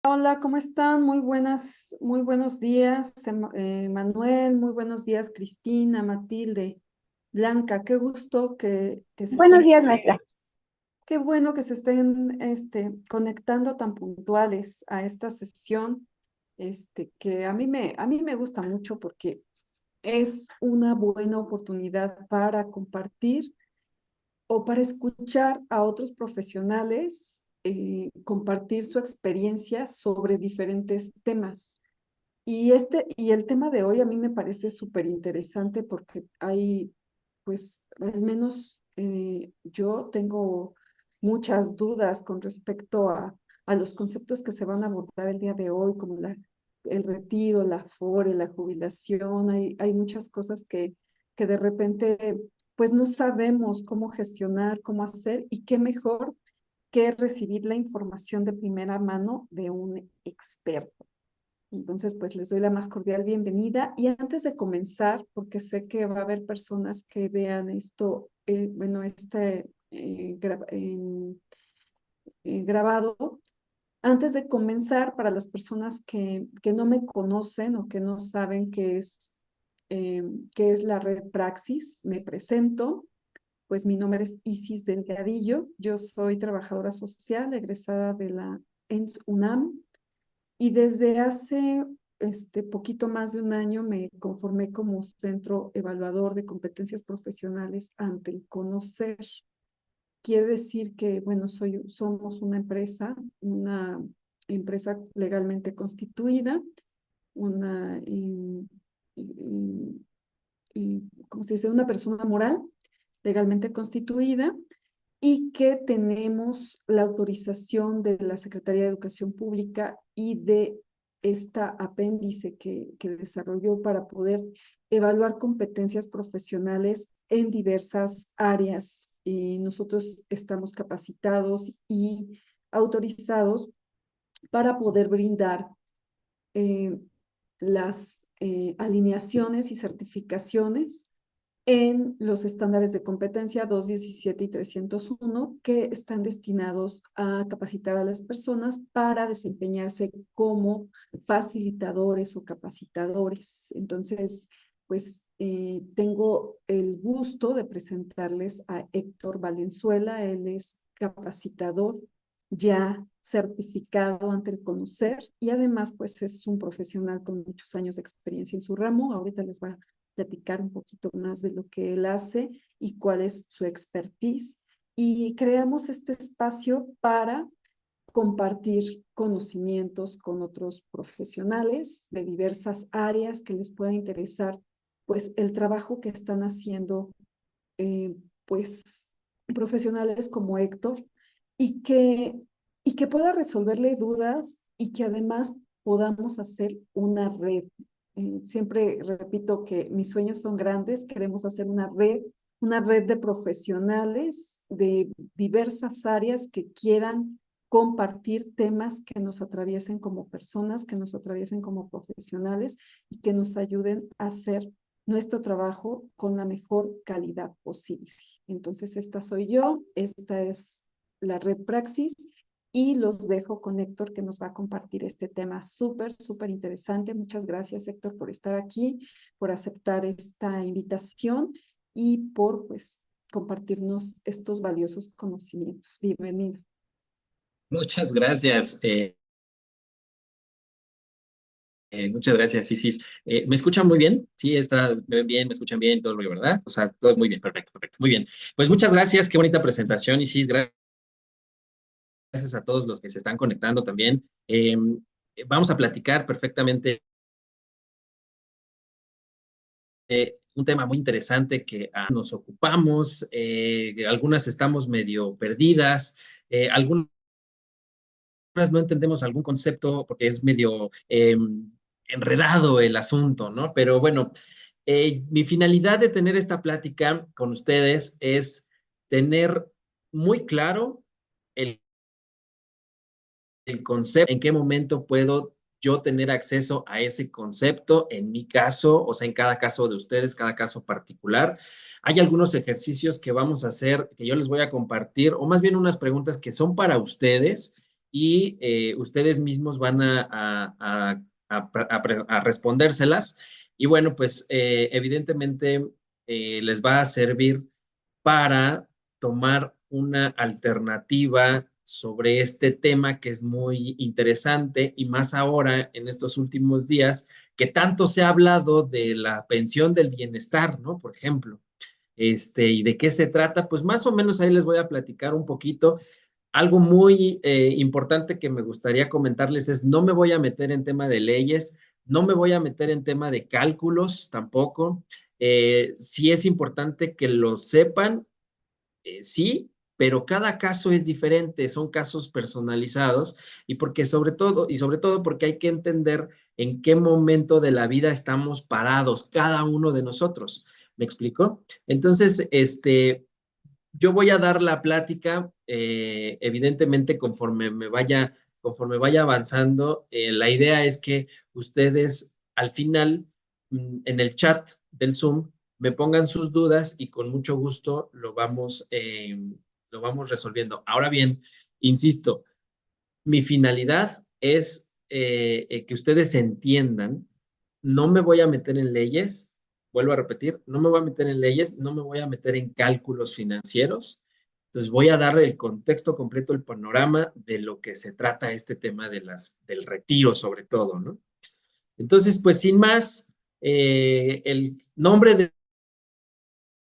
Hola, ¿cómo están? Muy buenos días, Manuel, muy buenos días, Cristina, Matilde, Blanca, qué gusto que se Buenos estén, días, maestra. qué bueno que se estén conectando tan puntuales a esta sesión, que a mí me gusta mucho porque es una buena oportunidad para compartir o para escuchar a otros profesionales compartir su experiencia sobre diferentes temas. Y el tema de hoy a mí me parece súper interesante porque hay, pues, al menos yo tengo muchas dudas con respecto a los conceptos que se van a abordar el día de hoy, como el retiro, la afore, la jubilación. Hay muchas cosas que de repente, pues, no sabemos cómo gestionar, cómo hacer, y qué mejor que recibir la información de primera mano de un experto. Entonces, pues les doy la más cordial bienvenida. Y antes de comenzar, porque sé que va a haber personas que vean esto, grabado, antes de comenzar, para las personas que no me conocen o que no saben qué es la red Praxis, me presento. Pues mi nombre es Isis Delgadillo, yo soy trabajadora social egresada de la ENS UNAM y desde hace poquito más de un año me conformé como centro evaluador de competencias profesionales ante el conocer. Quiere decir que, bueno, somos una empresa legalmente constituida, una, ¿cómo se dice? Una persona moral legalmente constituida y que tenemos la autorización de la Secretaría de Educación Pública y de esta apéndice que desarrolló para poder evaluar competencias profesionales en diversas áreas. Y nosotros estamos capacitados y autorizados para poder brindar eh, las alineaciones y certificaciones en los estándares de competencia 217 y 301 que están destinados a capacitar a las personas para desempeñarse como facilitadores o capacitadores. Entonces, pues tengo el gusto de presentarles a Héctor Valenzuela. Él es capacitador ya certificado ante el conocer y además pues es un profesional con muchos años de experiencia en su ramo. Ahorita les va a platicar un poquito más de lo que él hace y cuál es su expertise. Y creamos este espacio para compartir conocimientos con otros profesionales de diversas áreas que les pueda interesar, pues el trabajo que están haciendo, eh, pues profesionales como Héctor, y que, y que pueda resolverle dudas y que además podamos hacer una red. Siempre repito que mis sueños son grandes, queremos hacer una red de profesionales de diversas áreas que quieran compartir temas que nos atraviesen como personas, que nos atraviesen como profesionales y que nos ayuden a hacer nuestro trabajo con la mejor calidad posible. Entonces, esta soy yo, esta es la red Praxis y los dejo con Héctor que nos va a compartir este tema súper interesante. Muchas gracias, Héctor, por estar aquí, por aceptar esta invitación y por, pues, compartirnos estos valiosos conocimientos. Bienvenido. Muchas gracias. Muchas gracias, Isis. ¿Me escuchan muy bien? Sí, me ven bien, me escuchan bien, todo lo ¿verdad? O sea, todo muy bien, perfecto, perfecto. Muy bien. Pues muchas gracias, qué bonita presentación, Isis. Gracias a todos los que se están conectando también. Vamos a platicar perfectamente un tema muy interesante que nos ocupamos. Algunas estamos medio perdidas, algunas no entendemos algún concepto porque es medio enredado el asunto, ¿no? Pero bueno, mi finalidad de tener esta plática con ustedes es tener muy claro el, el concepto, en qué momento puedo yo tener acceso a ese concepto, en mi caso, o sea, en cada caso de ustedes, cada caso particular. Hay algunos ejercicios que vamos a hacer, que yo les voy a compartir, o más bien unas preguntas que son para ustedes y ustedes mismos van a respondérselas. Y bueno, pues evidentemente les va a servir para tomar una alternativa sobre este tema que es muy interesante y más ahora en estos últimos días que tanto se ha hablado de la pensión del bienestar, ¿no? Por ejemplo. ¿Y de qué se trata? Pues más o menos ahí les voy a platicar un poquito. Algo muy importante que me gustaría comentarles es, no me voy a meter en tema de leyes, no me voy a meter en tema de cálculos tampoco. Sí es importante que lo sepan, sí, pero cada caso es diferente, son casos personalizados y porque sobre todo porque hay que entender en qué momento de la vida estamos parados, cada uno de nosotros. ¿Me explico? Entonces, yo voy a dar la plática, evidentemente, conforme vaya avanzando. La idea es que ustedes al final, en el chat del Zoom, me pongan sus dudas y con mucho gusto lo vamos resolviendo. Ahora bien, insisto, mi finalidad es que ustedes entiendan, no me voy a meter en leyes, vuelvo a repetir, no me voy a meter en leyes, no me voy a meter en cálculos financieros. Entonces voy a darle el contexto completo, el panorama de lo que se trata este tema del retiro sobre todo, ¿no? Entonces, pues sin más, el nombre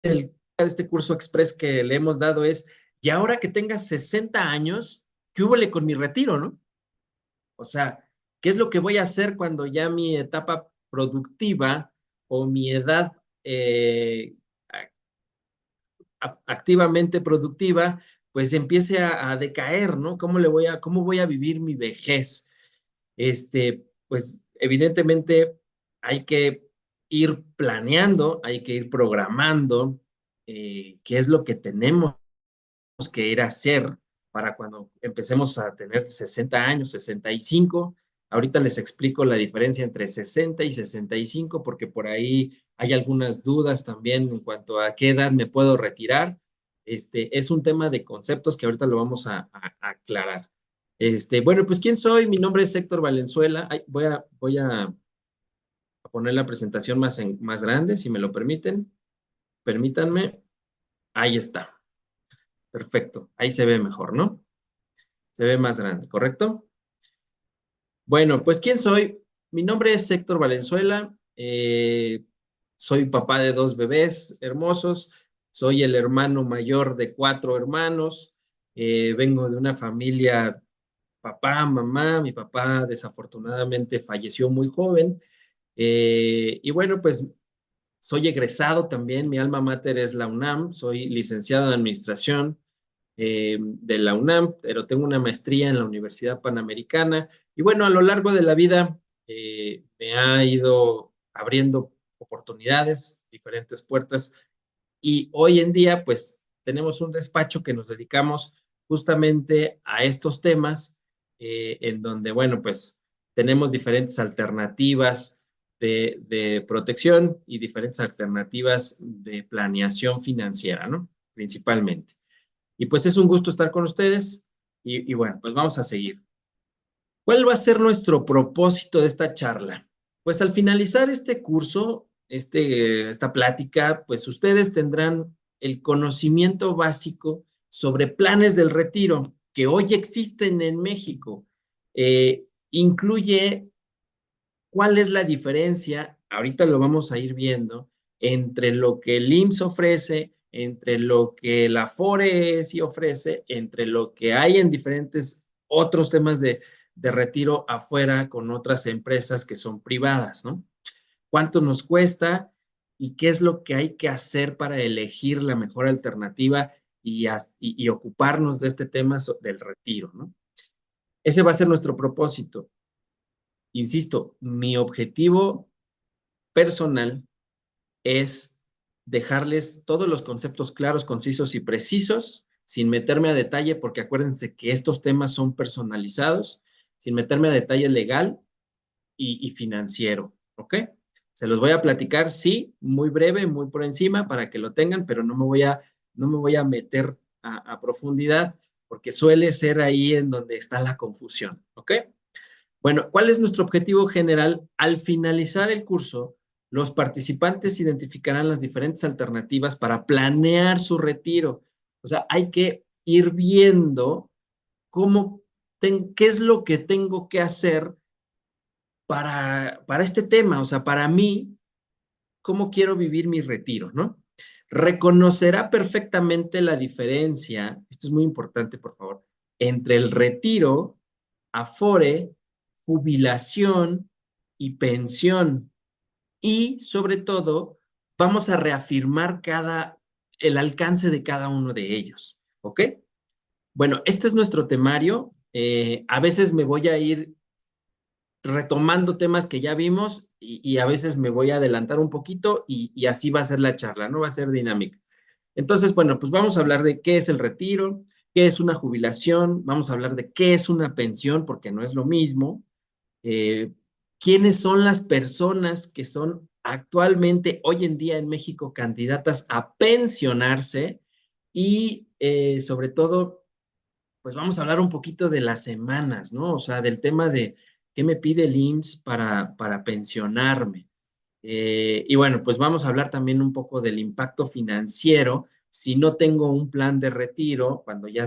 de este curso express que le hemos dado es, y ahora que tengas 60 años, ¿qué húbole con mi retiro, no? O sea, ¿qué es lo que voy a hacer cuando ya mi etapa productiva o mi edad eh, activamente productiva, pues empiece a decaer, ¿no? ¿Cómo voy a vivir mi vejez? Pues evidentemente hay que ir planeando, hay que ir programando qué es lo que tenemos que ir a hacer para cuando empecemos a tener 60 años, 65. Ahorita les explico la diferencia entre 60 y 65, porque por ahí hay algunas dudas también en cuanto a qué edad me puedo retirar. Es un tema de conceptos que ahorita lo vamos a aclarar. Bueno, pues ¿quién soy? Mi nombre es Héctor Valenzuela. Ay, voy a poner la presentación más grande, si me lo permiten. Permítanme. Ahí está. Perfecto. Ahí se ve mejor, ¿no? Se ve más grande, ¿correcto? Bueno, pues ¿quién soy? Mi nombre es Héctor Valenzuela. Soy papá de 2 bebés hermosos. Soy el hermano mayor de 4 hermanos. Vengo de una familia, papá, mamá. Mi papá desafortunadamente falleció muy joven. Y bueno, pues soy egresado también. Mi alma mater es la UNAM. Soy licenciado en administración de la UNAM, pero tengo una maestría en la Universidad Panamericana. Y bueno, a lo largo de la vida me ha ido abriendo oportunidades, diferentes puertas. Y hoy en día, pues, tenemos un despacho que nos dedicamos justamente a estos temas, en donde, bueno, pues, tenemos diferentes alternativas de protección y diferentes alternativas de planeación financiera, ¿no? Principalmente. Y pues es un gusto estar con ustedes y bueno, pues vamos a seguir. ¿Cuál va a ser nuestro propósito de esta charla? Pues al finalizar este curso, esta plática, pues ustedes tendrán el conocimiento básico sobre planes del retiro que hoy existen en México. Incluye cuál es la diferencia, ahorita lo vamos a ir viendo, entre lo que el IMSS ofrece, entre lo que la Afore sí ofrece, entre lo que hay en diferentes otros temas de retiro afuera con otras empresas que son privadas, ¿no? ¿Cuánto nos cuesta y qué es lo que hay que hacer para elegir la mejor alternativa y ocuparnos de este tema del retiro, ¿no? Ese va a ser nuestro propósito. Insisto, mi objetivo personal es dejarles todos los conceptos claros, concisos y precisos, sin meterme a detalle, porque acuérdense que estos temas son personalizados, sin meterme a detalle legal y financiero, ¿ok? Se los voy a platicar, sí, muy breve, muy por encima, para que lo tengan, pero no me voy a meter a profundidad, porque suele ser ahí en donde está la confusión, ¿ok? Bueno, ¿cuál es nuestro objetivo general? Al finalizar el curso, los participantes identificarán las diferentes alternativas para planear su retiro. O sea, hay que ir viendo qué es lo que tengo que hacer para este tema. O sea, para mí, cómo quiero vivir mi retiro, ¿no? Reconocerá perfectamente la diferencia, esto es muy importante, por favor, entre el retiro, afore, jubilación y pensión. Y sobre todo, vamos a reafirmar el alcance de cada uno de ellos, ¿ok? Bueno, este es nuestro temario. A veces me voy a ir retomando temas que ya vimos y a veces me voy a adelantar un poquito y así va a ser la charla, ¿no? Va a ser dinámica. Entonces, bueno, pues vamos a hablar de qué es el retiro, qué es una jubilación, vamos a hablar de qué es una pensión, porque no es lo mismo, eh, quiénes son las personas que son actualmente, hoy en día en México, candidatas a pensionarse y sobre todo pues vamos a hablar un poquito de las semanas, ¿no? O sea, del tema de qué me pide el IMSS para pensionarme. Y bueno, pues vamos a hablar también un poco del impacto financiero si no tengo un plan de retiro cuando ya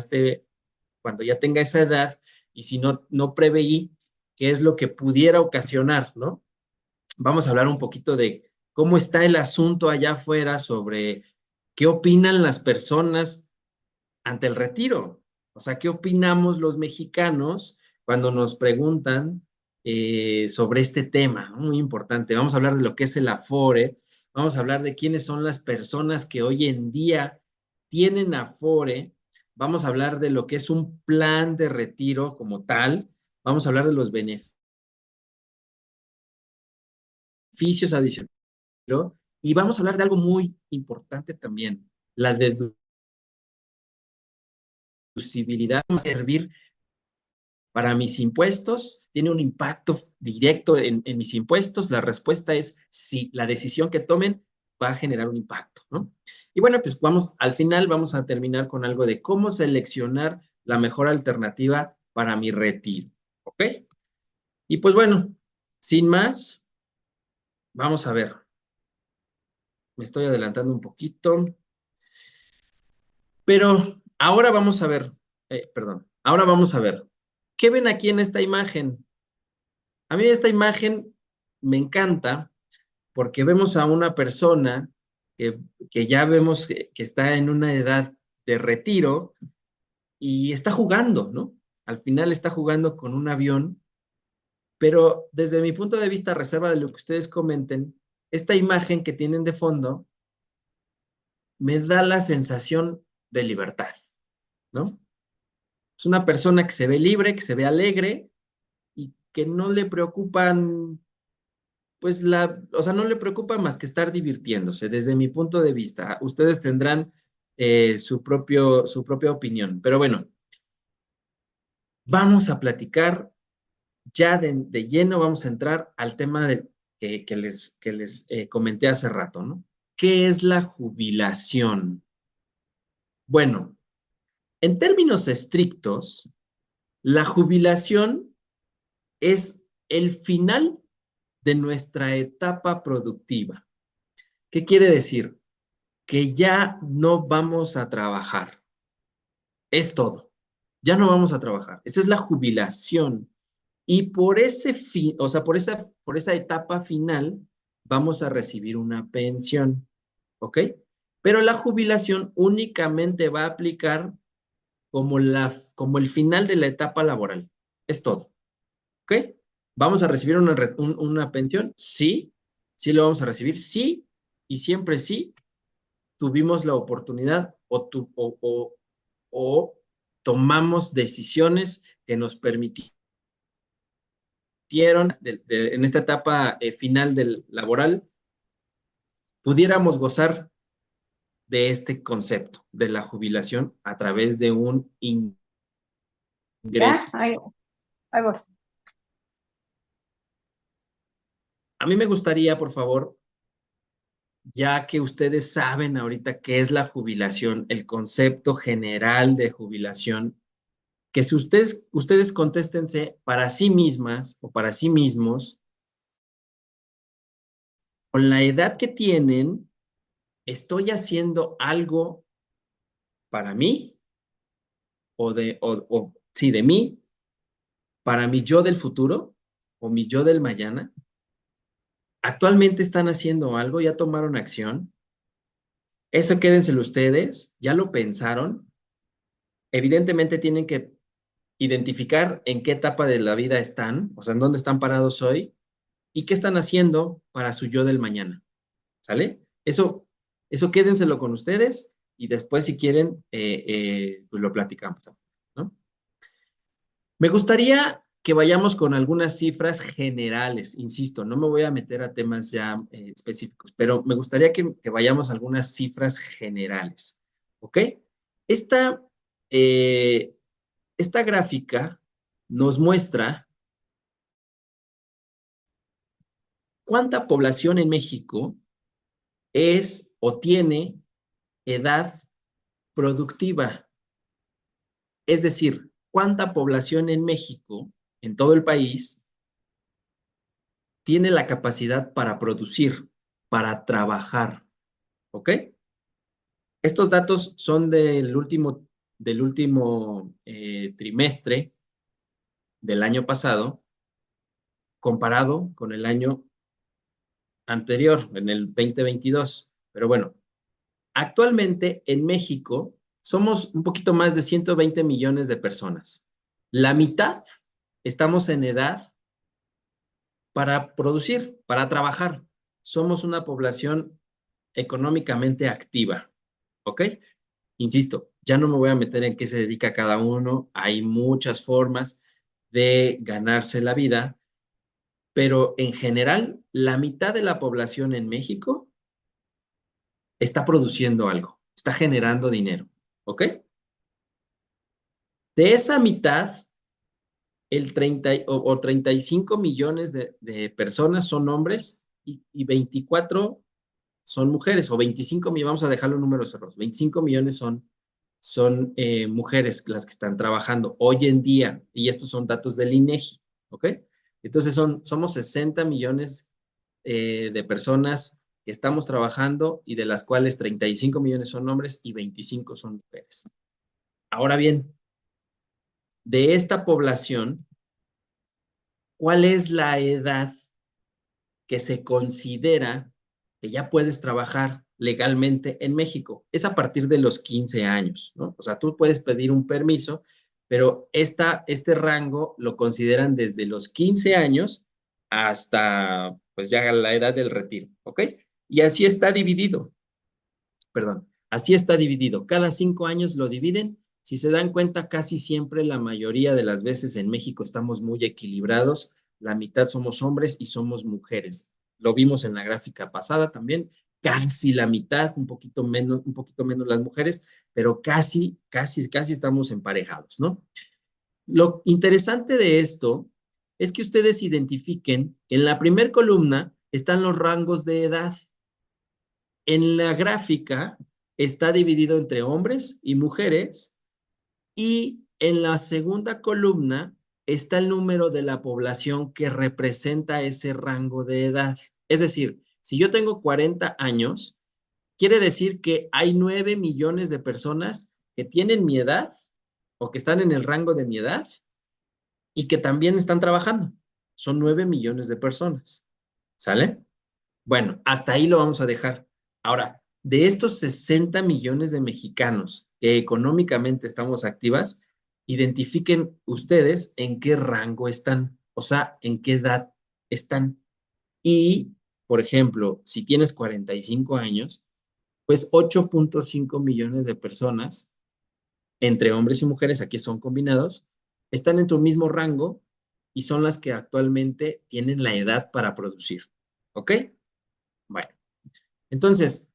tenga esa edad y si no preveí qué es lo que pudiera ocasionar, ¿no? Vamos a hablar un poquito de cómo está el asunto allá afuera sobre qué opinan las personas ante el retiro. O sea, ¿qué opinamos los mexicanos cuando nos preguntan sobre este tema? ¿No? Muy importante. Vamos a hablar de lo que es el Afore, vamos a hablar de quiénes son las personas que hoy en día tienen Afore, vamos a hablar de lo que es un plan de retiro como tal, vamos a hablar de los beneficios adicionales, ¿no? Y vamos a hablar de algo muy importante también, la deducibilidad va a servir para mis impuestos, tiene un impacto directo en mis impuestos. La respuesta es sí, la decisión que tomen va a generar un impacto, ¿no? Y bueno, pues al final vamos a terminar con algo de cómo seleccionar la mejor alternativa para mi retiro, ¿ok? Y pues bueno, sin más, vamos a ver. Me estoy adelantando un poquito, pero ahora vamos a ver, perdón, ahora vamos a ver. ¿Qué ven aquí en esta imagen? A mí esta imagen me encanta porque vemos a una persona que ya vemos que está en una edad de retiro y está jugando, ¿no? Al final está jugando con un avión, pero desde mi punto de vista, a reserva de lo que ustedes comenten, esta imagen que tienen de fondo me da la sensación de libertad, ¿no? Es una persona que se ve libre, que se ve alegre y que no le preocupan pues o sea, no le preocupa más que estar divirtiéndose, desde mi punto de vista. Ustedes tendrán su propia opinión. Pero bueno, vamos a platicar ya de lleno, vamos a entrar al tema que les comenté hace rato, ¿no? ¿Qué es la jubilación? Bueno, en términos estrictos, la jubilación es el final de nuestra etapa productiva. ¿Qué quiere decir? Que ya no vamos a trabajar. Es todo. Ya no vamos a trabajar. Esa es la jubilación. Y por ese fin, o sea, por esa etapa final, vamos a recibir una pensión. ¿Ok? Pero la jubilación únicamente va a aplicar como el final de la etapa laboral. Es todo. ¿Ok? ¿Vamos a recibir una pensión? Sí. Sí lo vamos a recibir. Sí. Y siempre sí tuvimos la oportunidad o tomamos decisiones que nos permitieron en esta etapa final del laboral, pudiéramos gozar de este concepto de la jubilación a través de un Ya, ingreso. ahí voy. A mí me gustaría, por favor, ya que ustedes saben ahorita qué es la jubilación, el concepto general de jubilación, que si ustedes contéstense para sí mismas o para sí mismos, con la edad que tienen, ¿estoy haciendo algo para mí? Sí, de mí, para mi yo del futuro o mi yo del mañana. ¿Actualmente están haciendo algo? ¿Ya tomaron acción? Eso quédenselo ustedes, ¿ya lo pensaron? Evidentemente tienen que identificar en qué etapa de la vida están, o sea, en dónde están parados hoy y qué están haciendo para su yo del mañana, ¿sale? Eso quédenselo con ustedes y después si quieren, pues lo platicamos, ¿no? Me gustaría que vayamos con algunas cifras generales, insisto, no me voy a meter a temas ya específicos, pero me gustaría que vayamos a algunas cifras generales, ¿ok? Esta, eh, esta gráfica nos muestra cuánta población en México es o tiene edad productiva. Es decir, cuánta población en México, en todo el país, tiene la capacidad para producir, para trabajar. ¿Ok? Estos datos son del último trimestre del año pasado, comparado con el año anterior, en el 2022. Pero bueno, actualmente en México somos un poquito más de 120 millones de personas. La mitad estamos en edad para producir, para trabajar. Somos una población económicamente activa, ¿ok? Insisto, ya no me voy a meter en qué se dedica cada uno, hay muchas formas de ganarse la vida, pero en general, la mitad de la población en México está produciendo algo, está generando dinero, ¿ok? De esa mitad, el 30 o 35 millones de personas son hombres y 24 son mujeres, o 25 millones, vamos a dejarlo en números cerrados, 25 millones son mujeres las que están trabajando hoy en día, y estos son datos del INEGI, ¿ok? Entonces somos 60 millones de personas que estamos trabajando y de las cuales 35 millones son hombres y 25 son mujeres. Ahora bien, de esta población, ¿cuál es la edad que se considera que ya puedes trabajar legalmente en México? Es a partir de los 15 años, ¿no? O sea, tú puedes pedir un permiso, pero este rango lo consideran desde los 15 años hasta, pues ya la edad del retiro, ¿ok? Y así está dividido, perdón, así está dividido. Cada 5 años lo dividen. Si se dan cuenta, casi siempre, la mayoría de las veces en México estamos muy equilibrados. La mitad somos hombres y somos mujeres. Lo vimos en la gráfica pasada también. Casi la mitad, un poquito menos las mujeres, pero casi, casi, casi estamos emparejados, ¿no? Lo interesante de esto es que ustedes identifiquen, en la primer columna están los rangos de edad. En la gráfica está dividido entre hombres y mujeres y en la segunda columna está el número de la población que representa ese rango de edad. Es decir, si yo tengo 40 años, quiere decir que hay 9 millones de personas que tienen mi edad o que están en el rango de mi edad y que también están trabajando. Son 9 millones de personas. ¿Sale? Bueno, hasta ahí lo vamos a dejar. Ahora, de estos 60 millones de mexicanos que económicamente estamos activas, identifiquen ustedes en qué rango están, o sea, en qué edad están. Y, por ejemplo, si tienes 45 años, pues 8.5 millones de personas, entre hombres y mujeres, aquí son combinados, están en tu mismo rango y son las que actualmente tienen la edad para producir. ¿Ok? Bueno. Entonces,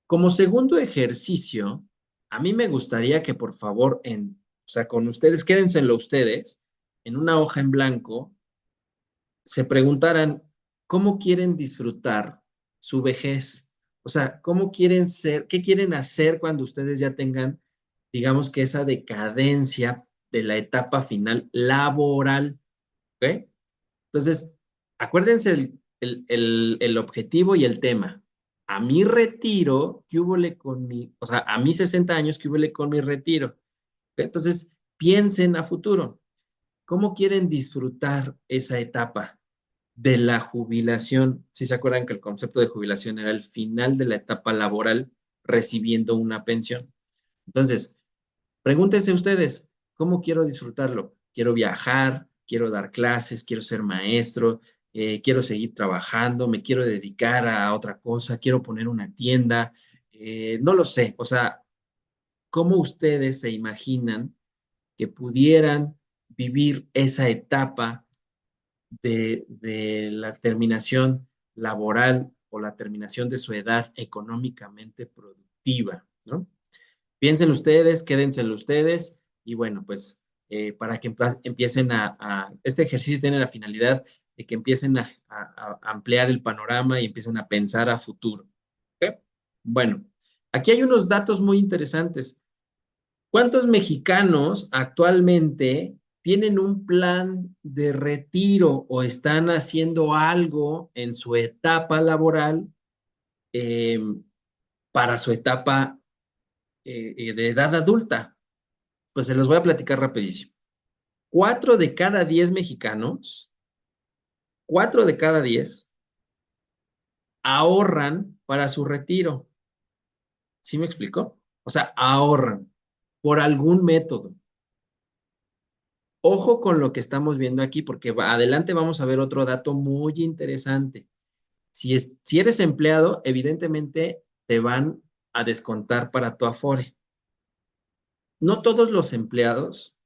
como segundo ejercicio, a mí me gustaría que por favor, o sea, con ustedes, quédenselo ustedes, en una hoja en blanco, se preguntaran cómo quieren disfrutar su vejez. O sea, cómo quieren ser, qué quieren hacer cuando ustedes ya tengan, digamos que esa decadencia de la etapa final laboral, ¿ok? Entonces, acuérdense el objetivo y el tema. A mi retiro, ¿qué húbole con mi, o sea, a mis 60 años, ¿qué húbole con mi retiro? ¿Ok? Entonces, piensen a futuro. ¿Cómo quieren disfrutar esa etapa de la jubilación? Si se acuerdan que el concepto de jubilación era el final de la etapa laboral recibiendo una pensión. Entonces, pregúntense ustedes, ¿cómo quiero disfrutarlo? ¿Quiero viajar? ¿Quiero dar clases? ¿Quiero ser maestro? ¿Quiero seguir trabajando? ¿Me quiero dedicar a otra cosa? ¿Quiero poner una tienda? No lo sé. O sea, ¿cómo ustedes se imaginan que pudieran vivir esa etapa de la terminación laboral o la terminación de su edad económicamente productiva, ¿no? Piensen ustedes, quédenselo ustedes y bueno, pues para que empiecen este ejercicio tiene la finalidad de que empiecen a ampliar el panorama y empiecen a pensar a futuro. ¿Ok? Bueno, aquí hay unos datos muy interesantes. ¿Cuántos mexicanos actualmente tienen un plan de retiro o están haciendo algo en su etapa laboral eh, para su etapa de edad adulta? Pues se los voy a platicar rapidísimo. 4 de cada 10 mexicanos, 4 de cada 10 ahorran para su retiro. ¿Sí me explico? O sea, ahorran por algún método. Ojo con lo que estamos viendo aquí, porque adelante vamos a ver otro dato muy interesante. Si eres empleado, evidentemente te van a descontar para tu Afore. No todos los empleados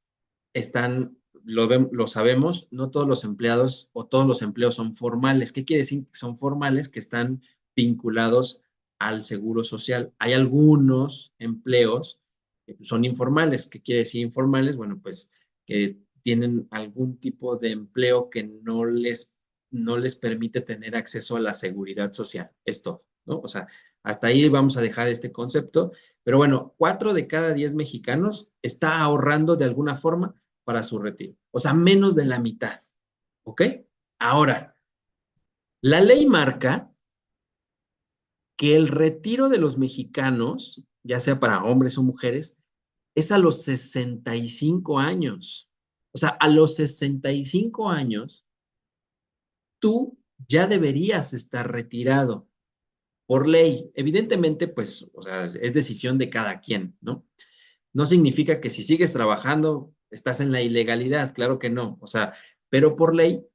están, lo sabemos, no todos los empleados o todos los empleos son formales. ¿Qué quiere decir que son formales? Que están vinculados al seguro social. Hay algunos empleos que son informales. ¿Qué quiere decir informales? Bueno, pues que tienen algún tipo de empleo que no les permite tener acceso a la seguridad social. Es todo, ¿no? O sea, hasta ahí vamos a dejar este concepto. Pero bueno, 4 de cada 10 mexicanos está ahorrando de alguna forma para su retiro. O sea, menos de la mitad. ¿Ok? Ahora, la ley marca que el retiro de los mexicanos, ya sea para hombres o mujeres, es a los 65 años. O sea, a los 65 años, tú ya deberías estar retirado por ley. Evidentemente, pues, o sea, es decisión de cada quien, ¿no? No significa que si sigues trabajando estás en la ilegalidad, claro que no. O sea, pero por ley,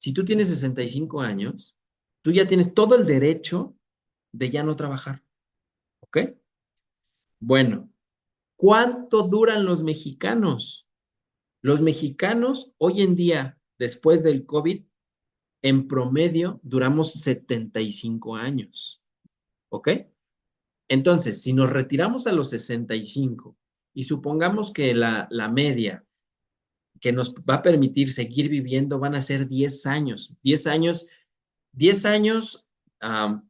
si tú tienes 65 años, tú ya tienes todo el derecho de ya no trabajar. ¿Ok? Bueno, ¿cuánto duran los mexicanos? Los mexicanos hoy en día, después del COVID, en promedio duramos 75 años. ¿Ok? Entonces, si nos retiramos a los 65 y supongamos que la media que nos va a permitir seguir viviendo van a ser 10 años. 10 años, 10 años,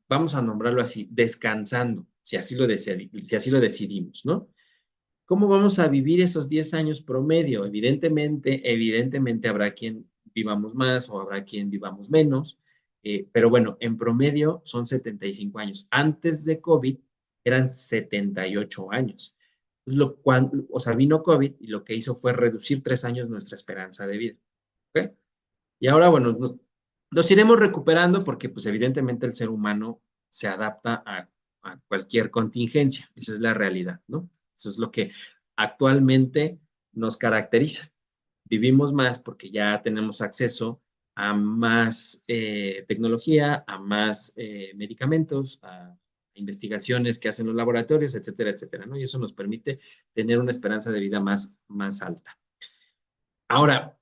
vamos a nombrarlo así, descansando, si así lo decidimos, ¿no? ¿Cómo vamos a vivir esos 10 años promedio? Evidentemente habrá quien vivamos más o habrá quien vivamos menos, pero bueno, en promedio son 75 años. Antes de COVID eran 78 años. O sea, vino COVID y lo que hizo fue reducir 3 años nuestra esperanza de vida. ¿Ok? Y ahora, bueno, nos iremos recuperando porque pues evidentemente el ser humano se adapta a cualquier contingencia. Esa es la realidad, ¿no? Eso es lo que actualmente nos caracteriza. Vivimos más porque ya tenemos acceso a más tecnología, a más medicamentos, a investigaciones que hacen los laboratorios, etcétera, etcétera, ¿no? Y eso nos permite tener una esperanza de vida más alta. Ahora,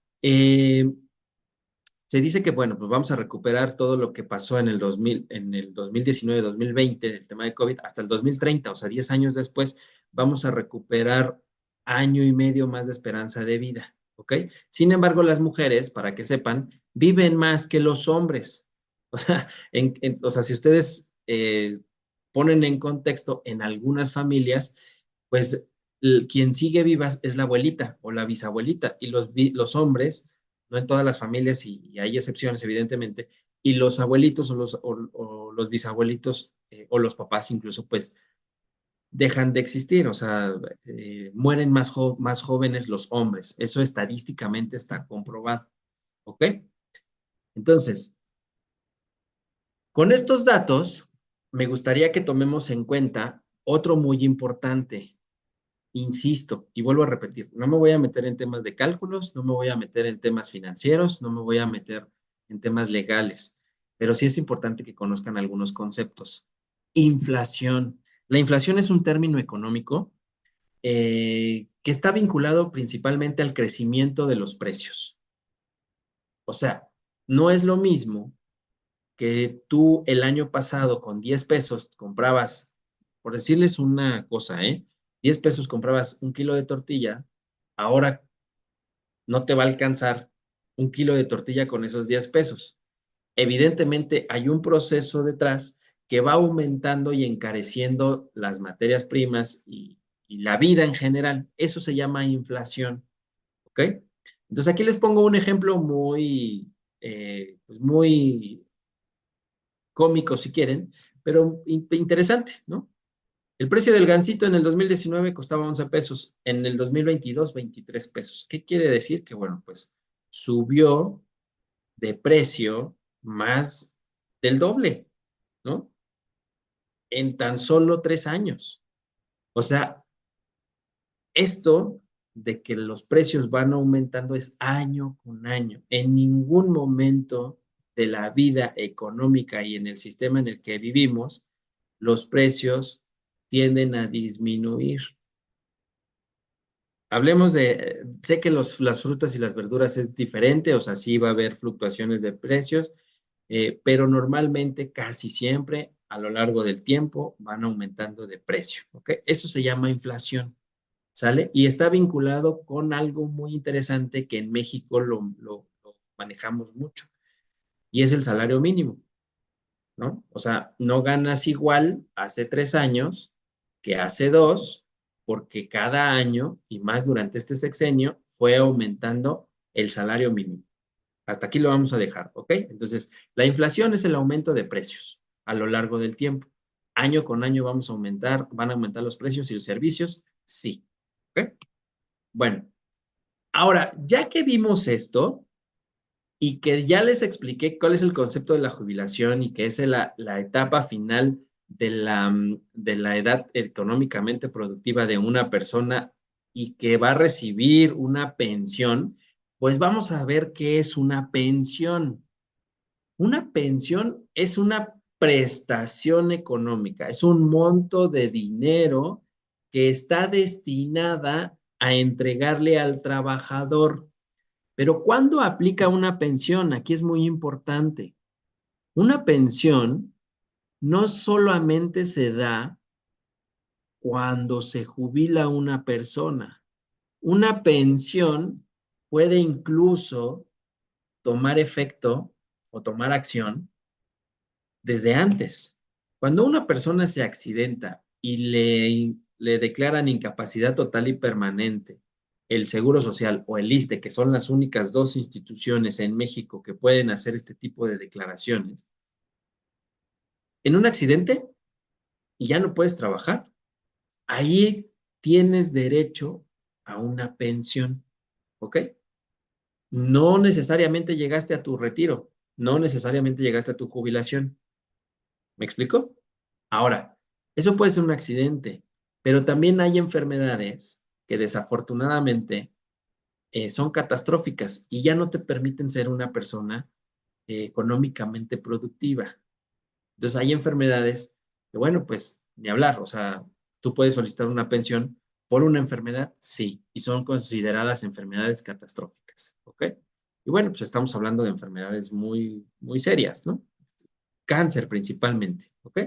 se dice que, bueno, pues vamos a recuperar todo lo que pasó en el 2019-2020, el tema de COVID, hasta el 2030, o sea, 10 años después, vamos a recuperar año y medio más de esperanza de vida, ¿ok? Sin embargo, las mujeres, para que sepan, viven más que los hombres. O sea, si ustedes ponen en contexto, en algunas familias, pues quien sigue viva es la abuelita o la bisabuelita, y los hombres, no en todas las familias, y hay excepciones, evidentemente, y los abuelitos o los bisabuelitos o los papás incluso, pues dejan de existir, o sea, mueren más jóvenes los hombres. Eso estadísticamente está comprobado, ¿ok? Entonces, con estos datos, me gustaría que tomemos en cuenta otro muy importante. Insisto, y vuelvo a repetir, no me voy a meter en temas de cálculos, no me voy a meter en temas financieros, no me voy a meter en temas legales, pero sí es importante que conozcan algunos conceptos. Inflación. La inflación es un término económico que está vinculado principalmente al crecimiento de los precios. O sea, no es lo mismo que tú el año pasado con 10 pesos comprabas, por decirles una cosa, 10 pesos comprabas un kilo de tortilla, ahora no te va a alcanzar un kilo de tortilla con esos 10 pesos. Evidentemente hay un proceso detrás que va aumentando y encareciendo las materias primas y la vida en general. Eso se llama inflación, ¿ok? Entonces aquí les pongo un ejemplo pues muy cómico si quieren, pero interesante, ¿no? El precio del gansito en el 2019 costaba 11 pesos, en el 2022 23 pesos. ¿Qué quiere decir? Que bueno, pues subió de precio más del doble, ¿no? En tan solo 3 años. O sea, esto de que los precios van aumentando es año con año. En ningún momento de la vida económica y en el sistema en el que vivimos, los precios tienden a disminuir. Hablemos sé que las frutas y las verduras es diferente, o sea, sí va a haber fluctuaciones de precios, pero normalmente, casi siempre, a lo largo del tiempo, van aumentando de precio, ¿ok? Eso se llama inflación, ¿sale? Y está vinculado con algo muy interesante que en México lo manejamos mucho, y es el salario mínimo, ¿no? O sea, no ganas igual hace 3 años que hace dos, porque cada año, y más durante este sexenio, fue aumentando el salario mínimo. Hasta aquí lo vamos a dejar, ¿ok? Entonces, la inflación es el aumento de precios a lo largo del tiempo. Año con año van a aumentar los precios y los servicios, sí, ¿ok? Bueno, ahora, ya que vimos esto, y que ya les expliqué cuál es el concepto de la jubilación y que es la etapa final de la edad económicamente productiva de una persona y que va a recibir una pensión, pues vamos a ver qué es una pensión. Una pensión es una prestación económica, es un monto de dinero que está destinada a entregarle al trabajador. Pero ¿cuándo aplica una pensión? Aquí es muy importante. Una pensión no solamente se da cuando se jubila una persona. Una pensión puede incluso tomar efecto o tomar acción desde antes. Cuando una persona se accidenta y le declaran incapacidad total y permanente, el Seguro Social o el ISSSTE, que son las únicas dos instituciones en México que pueden hacer este tipo de declaraciones, en un accidente y ya no puedes trabajar, ahí tienes derecho a una pensión, ¿ok? No necesariamente llegaste a tu retiro, no necesariamente llegaste a tu jubilación. ¿Me explico? Ahora, eso puede ser un accidente, pero también hay enfermedades que desafortunadamente son catastróficas y ya no te permiten ser una persona económicamente productiva. Entonces hay enfermedades que, bueno, pues ni hablar, o sea, tú puedes solicitar una pensión por una enfermedad, sí, y son consideradas enfermedades catastróficas, ¿ok? Y bueno, pues estamos hablando de enfermedades muy, muy serias, ¿no? Cáncer principalmente, ¿ok?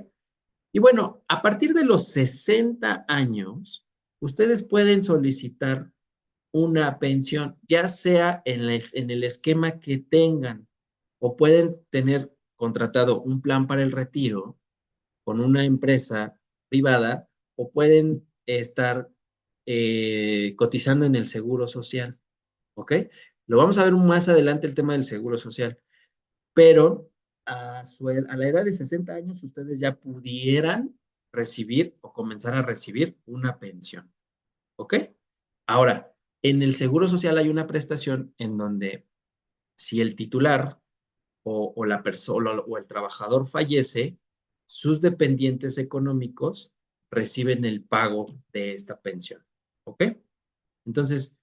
Y bueno, a partir de los 60 años, ustedes pueden solicitar una pensión, ya sea en el esquema que tengan, o pueden tener contratado un plan para el retiro con una empresa privada, o pueden estar cotizando en el Seguro Social, ¿ok? Lo vamos a ver más adelante el tema del Seguro Social, pero a la edad de 60 años ustedes ya pudieran recibir o comenzar a recibir una pensión, ¿ok? Ahora, en el Seguro Social hay una prestación en donde si el titular o la persona o el trabajador fallece, sus dependientes económicos reciben el pago de esta pensión, ¿ok? Entonces,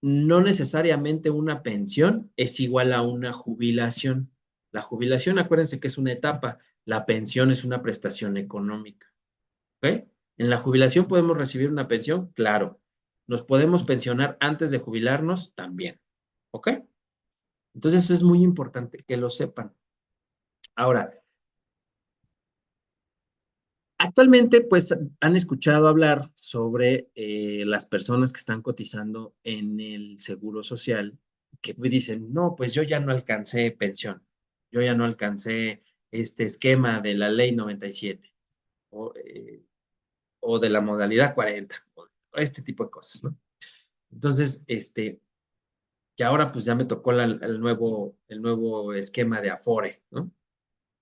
no necesariamente una pensión es igual a una jubilación. La jubilación, acuérdense que es una etapa, la pensión es una prestación económica, ¿ok? En la jubilación podemos recibir una pensión, claro. Nos podemos pensionar antes de jubilarnos también, ¿ok? Entonces, eso es muy importante que lo sepan. Ahora, actualmente, pues, han escuchado hablar sobre las personas que están cotizando en el Seguro Social, que dicen, no, pues yo ya no alcancé pensión, yo ya no alcancé este esquema de la ley 97 o de la modalidad 40, o este tipo de cosas, ¿no? Entonces, que ahora pues ya me tocó el nuevo esquema de Afore, ¿no?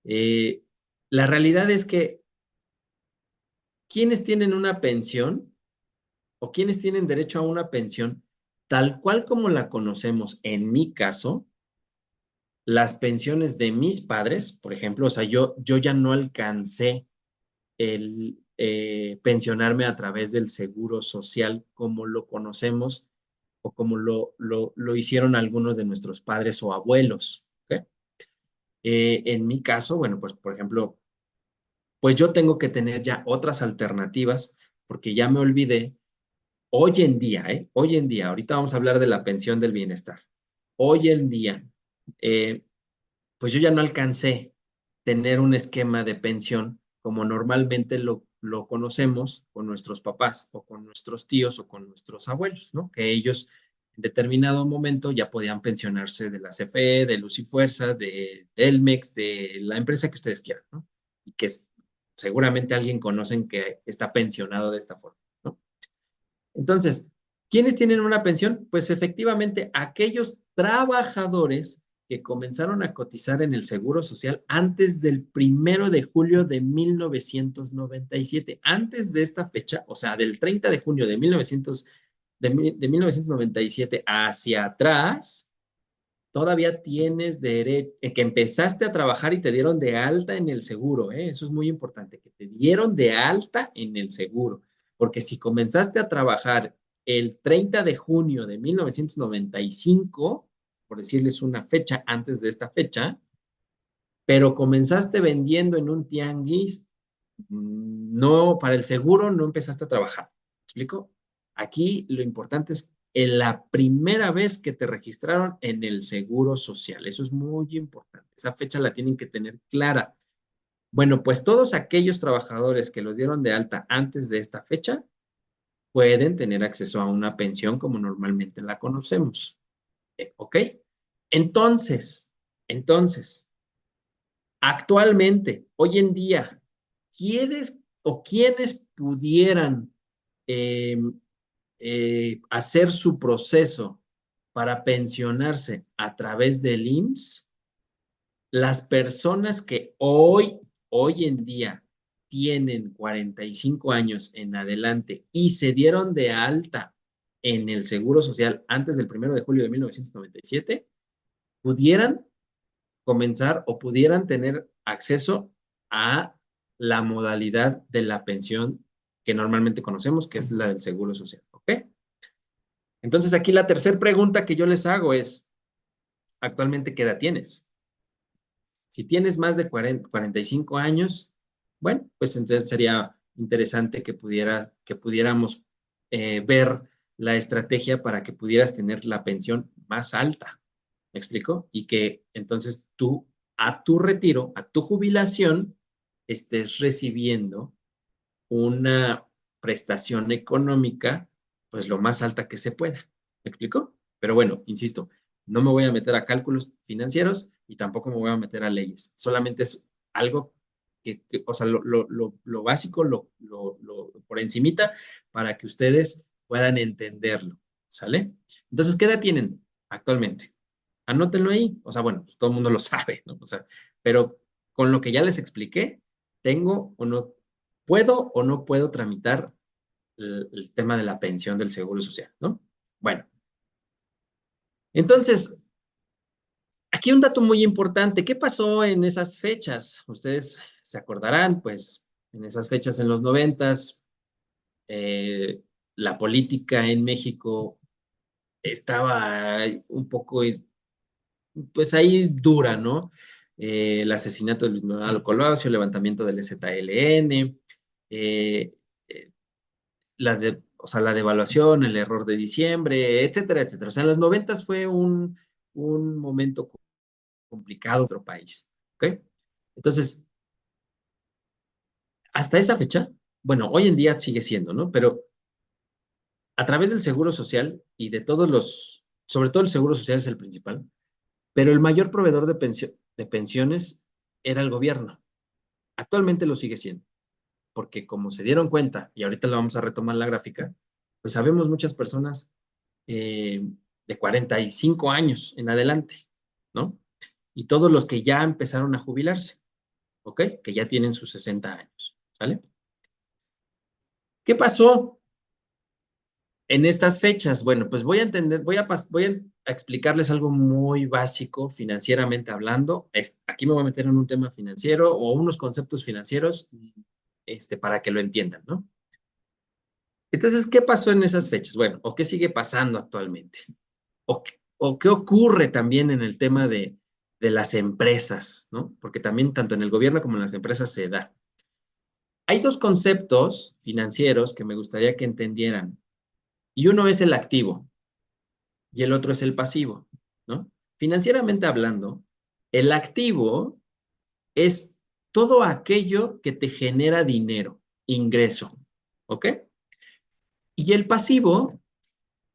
Eh, la realidad es que quienes tienen una pensión o quienes tienen derecho a una pensión, tal cual como la conocemos en mi caso, las pensiones de mis padres, por ejemplo, o sea, yo ya no alcancé el pensionarme a través del seguro social como lo conocemos o como lo hicieron algunos de nuestros padres o abuelos. ¿Ok? En mi caso, bueno, pues por ejemplo, pues yo tengo que tener ya otras alternativas porque ya me olvidé. Hoy en día, hoy en día, ahorita vamos a hablar de la pensión del bienestar. Hoy en día, eh, pues yo ya no alcancé tener un esquema de pensión como normalmente lo conocemos con nuestros papás o con nuestros tíos o con nuestros abuelos, ¿no? Que ellos en determinado momento ya podían pensionarse de la CFE, de Luz y Fuerza, de Telmex, de la empresa que ustedes quieran, ¿no? Y que seguramente alguien conocen que está pensionado de esta forma, ¿no? Entonces, ¿quiénes tienen una pensión? Pues efectivamente aquellos trabajadores que comenzaron a cotizar en el Seguro Social antes del 1 de julio de 1997. Antes de esta fecha, o sea, del 30 de junio de 1997 hacia atrás, todavía tienes derecho, que empezaste a trabajar y te dieron de alta en el seguro, ¿eh? Eso es muy importante, que te dieron de alta en el seguro, porque si comenzaste a trabajar el 30 de junio de 1995, por decirles una fecha antes de esta fecha, pero comenzaste vendiendo en un tianguis, no, para el seguro no empezaste a trabajar. ¿Me explico? Aquí lo importante es en la primera vez que te registraron en el Seguro Social. Eso es muy importante. Esa fecha la tienen que tener clara. Bueno, pues todos aquellos trabajadores que los dieron de alta antes de esta fecha pueden tener acceso a una pensión como normalmente la conocemos. ¿Ok? Entonces, entonces, actualmente, hoy en día, ¿quiénes o quiénes pudieran eh, hacer su proceso para pensionarse a través del IMSS? Las personas que hoy en día tienen 45 años en adelante y se dieron de alta en el Seguro Social antes del 1 de julio de 1997, pudieran comenzar o pudieran tener acceso a la modalidad de la pensión que normalmente conocemos, que es la del Seguro Social. ¿Ok? Entonces aquí la tercera pregunta que yo les hago es, ¿actualmente qué edad tienes? Si tienes más de 45 años, bueno, pues entonces sería interesante que pudiéramos ver la estrategia para que pudieras tener la pensión más alta. ¿Me explico? Y que entonces tú, a tu retiro, a tu jubilación, estés recibiendo una prestación económica, pues lo más alta que se pueda. ¿Me explico? Pero bueno, insisto, no me voy a meter a cálculos financieros y tampoco me voy a meter a leyes. Solamente es algo o sea, lo básico, por encimita, para que ustedes puedan entenderlo, ¿sale? Entonces, ¿qué edad tienen actualmente? Anótenlo ahí. O sea, bueno, pues todo el mundo lo sabe, ¿no? O sea, pero con lo que ya les expliqué, tengo o no puedo tramitar el tema de la pensión del Seguro Social, ¿no? Bueno, entonces, aquí un dato muy importante. ¿Qué pasó en esas fechas? Ustedes se acordarán, pues, en esas fechas en los 90, la política en México estaba un poco, pues ahí dura, ¿no? El asesinato de Luis Donaldo Colosio, el levantamiento del ZLN, eh, eh, o sea, la devaluación, el error de diciembre, etcétera, etcétera. O sea, en los 90 fue un momento complicado en otro país, ¿ok? Entonces, hasta esa fecha, bueno, hoy en día sigue siendo, ¿no? Pero a través del Seguro Social y de todos sobre todo el Seguro Social es el principal, pero el mayor proveedor de pensiones era el gobierno. Actualmente lo sigue siendo, porque como se dieron cuenta, y ahorita lo vamos a retomar la gráfica, pues sabemos muchas personas de 45 años en adelante, ¿no? Y todos los que ya empezaron a jubilarse, ¿ok? Que ya tienen sus 60 años, ¿sale? ¿Qué pasó en estas fechas? Bueno, pues voy a explicarles algo muy básico financieramente hablando. Aquí me voy a meter en un tema financiero o unos conceptos financieros para que lo entiendan, ¿no? Entonces, ¿qué pasó en esas fechas? Bueno, o qué sigue pasando actualmente. O qué ocurre también en el tema de las empresas, ¿no? Porque también tanto en el gobierno como en las empresas se da. Hay dos conceptos financieros que me gustaría que entendieran. Y uno es el activo y el otro es el pasivo, ¿no? Financieramente hablando, el activo es todo aquello que te genera dinero, ingreso, ¿ok? Y el pasivo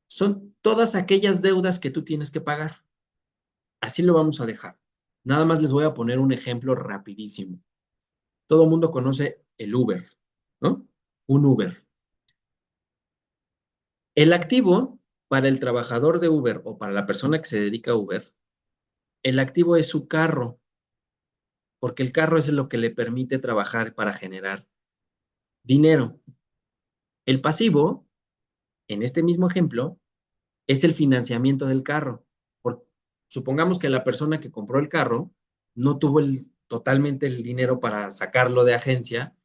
son todas aquellas deudas que tú tienes que pagar. Así lo vamos a dejar. Nada más les voy a poner un ejemplo rapidísimo. Todo el mundo conoce el Uber, ¿no? Un Uber. El activo para el trabajador de Uber o para la persona que se dedica a Uber, el activo es su carro, porque el carro es lo que le permite trabajar para generar dinero. El pasivo, en este mismo ejemplo, es el financiamiento del carro. Supongamos que la persona que compró el carro no tuvo totalmente el dinero para sacarlo de agencia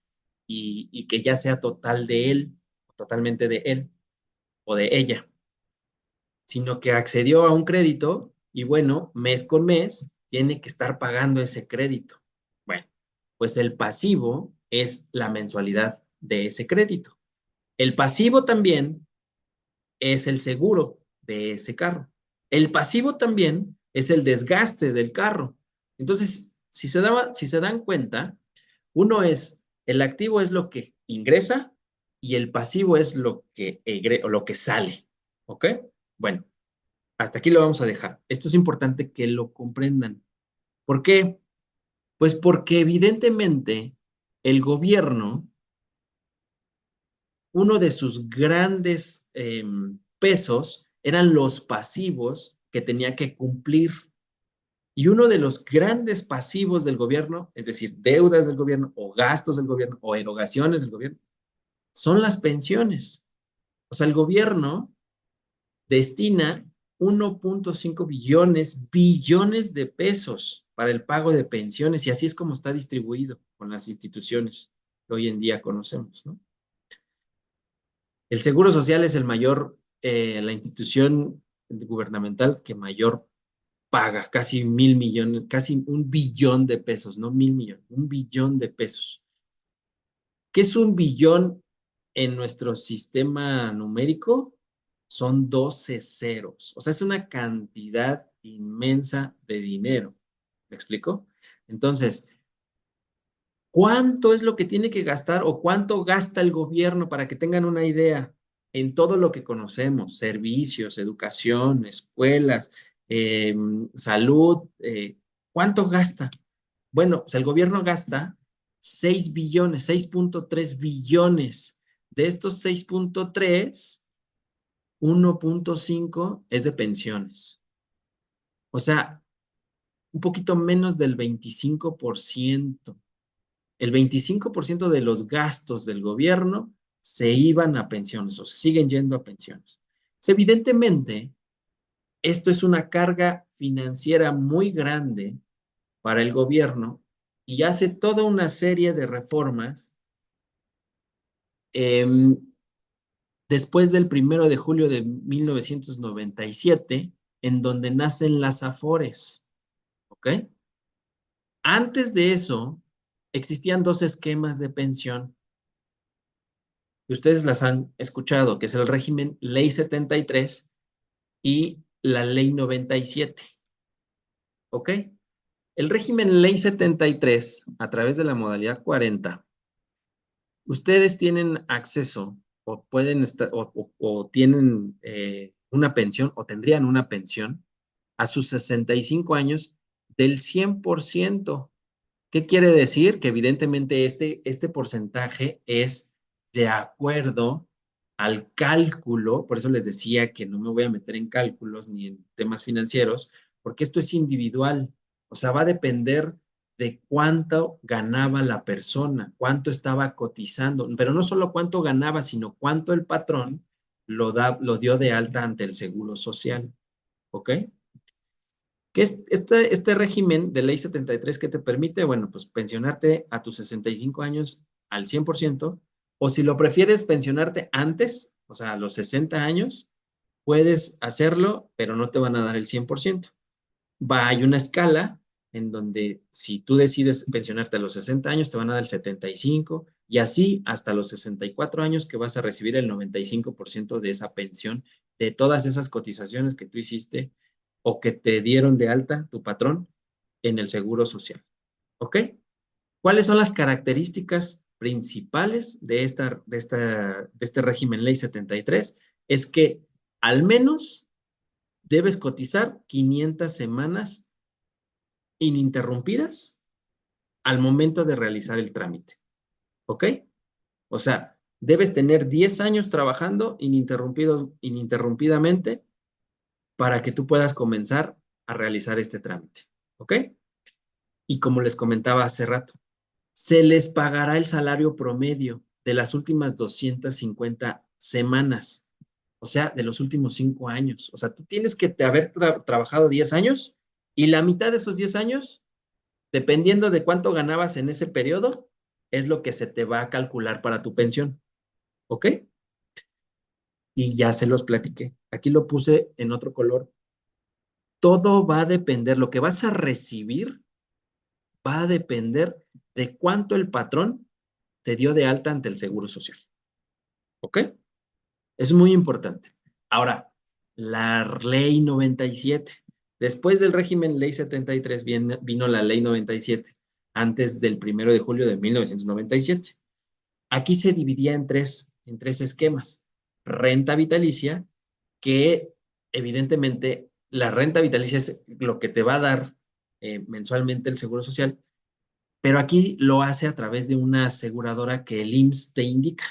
y que ya sea total de él, totalmente de él o de ella, sino que accedió a un crédito y bueno, mes con mes tiene que estar pagando ese crédito. Bueno, pues el pasivo es la mensualidad de ese crédito. El pasivo también es el seguro de ese carro. El pasivo también es el desgaste del carro. Entonces, si se dan cuenta, el activo es lo que ingresa y el pasivo es lo que sale. ¿Ok? Bueno, hasta aquí lo vamos a dejar. Esto es importante que lo comprendan. ¿Por qué? Pues porque evidentemente el gobierno, uno de sus grandes pesos eran los pasivos que tenía que cumplir. Y uno de los grandes pasivos del gobierno, es decir, deudas del gobierno o gastos del gobierno o erogaciones del gobierno, son las pensiones. O sea, el gobierno destina 1.5 billones de pesos para el pago de pensiones y así es como está distribuido con las instituciones que hoy en día conocemos, ¿no? El Seguro Social es la institución gubernamental que mayor paga, casi 1.000 millones, casi 1 billón de pesos, no 1.000 millones, 1 billón de pesos. ¿Qué es 1 billón en nuestro sistema numérico? Son 12 ceros. O sea, es una cantidad inmensa de dinero. ¿Me explico? Entonces, ¿cuánto es lo que tiene que gastar o cuánto gasta el gobierno para que tengan una idea en todo lo que conocemos? Servicios, educación, escuelas, salud. ¿Cuánto gasta? Bueno, pues el gobierno gasta 6 billones, 6.3 billones. De estos 6.3, 1.5 es de pensiones. O sea, un poquito menos del 25%. El 25% de los gastos del gobierno se iban a pensiones o se siguen yendo a pensiones. Entonces, evidentemente, esto es una carga financiera muy grande para el gobierno y hace toda una serie de reformas eh, después del 1 de julio de 1997, en donde nacen las AFORES, ¿ok? Antes de eso, existían dos esquemas de pensión. Ustedes las han escuchado, que es el régimen Ley 73 y la Ley 97, ¿ok? El régimen Ley 73, a través de la modalidad 40, ustedes tienen acceso o pueden estar o tienen una pensión o tendrían una pensión a sus 65 años del 100%. ¿Qué quiere decir? Que evidentemente este porcentaje es de acuerdo al cálculo, por eso les decía que no me voy a meter en cálculos ni en temas financieros, porque esto es individual, o sea, va a depender de cuánto ganaba la persona, cuánto estaba cotizando, pero no solo cuánto ganaba, sino cuánto el patrón lo dio de alta ante el Seguro Social, ¿ok? ¿Qué es este régimen de ley 73 que te permite? Bueno, pues pensionarte a tus 65 años al 100%, o si lo prefieres pensionarte antes, o sea, a los 60 años, puedes hacerlo, pero no te van a dar el 100%. Hay una escala en donde si tú decides pensionarte a los 60 años, te van a dar el 75 y así hasta los 64 años que vas a recibir el 95% de esa pensión, de todas esas cotizaciones que tú hiciste o que te dieron de alta tu patrón en el Seguro Social. ¿Ok? ¿Cuáles son las características principales de este régimen Ley 73? Es que al menos debes cotizar 500 semanas ininterrumpidas al momento de realizar el trámite. ¿Ok? O sea, debes tener 10 años trabajando ininterrumpidamente para que tú puedas comenzar a realizar este trámite. ¿Ok? Y como les comentaba hace rato, se les pagará el salario promedio de las últimas 250 semanas, o sea, de los últimos 5 años. O sea, tú tienes que haber trabajado 10 años y la mitad de esos 10 años, dependiendo de cuánto ganabas en ese periodo, es lo que se te va a calcular para tu pensión. ¿Ok? Y ya se los platiqué. Aquí lo puse en otro color. Todo va a depender, lo que vas a recibir va a depender de cuánto el patrón te dio de alta ante el Seguro Social. ¿Ok? Es muy importante. Ahora, la Ley 97. Después del régimen Ley 73 vino la Ley 97, antes del 1 de julio de 1997. Aquí se dividía en tres esquemas. Renta vitalicia, que evidentemente la renta vitalicia es lo que te va a dar mensualmente el Seguro Social, pero aquí lo hace a través de una aseguradora que el IMSS te indica,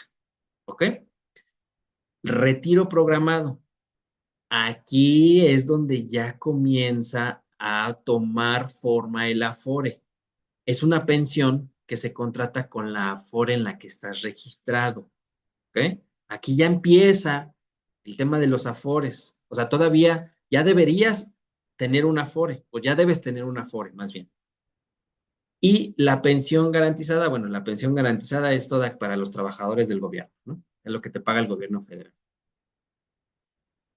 ¿ok? Retiro programado. Aquí es donde ya comienza a tomar forma el Afore. Es una pensión que se contrata con la Afore en la que estás registrado, ¿ok? Aquí ya empieza el tema de los Afores. O sea, todavía ya deberías tener un Afore, o ya debes tener un Afore, más bien. Y la pensión garantizada, bueno, la pensión garantizada es toda para los trabajadores del gobierno, ¿no? Es lo que te paga el gobierno federal.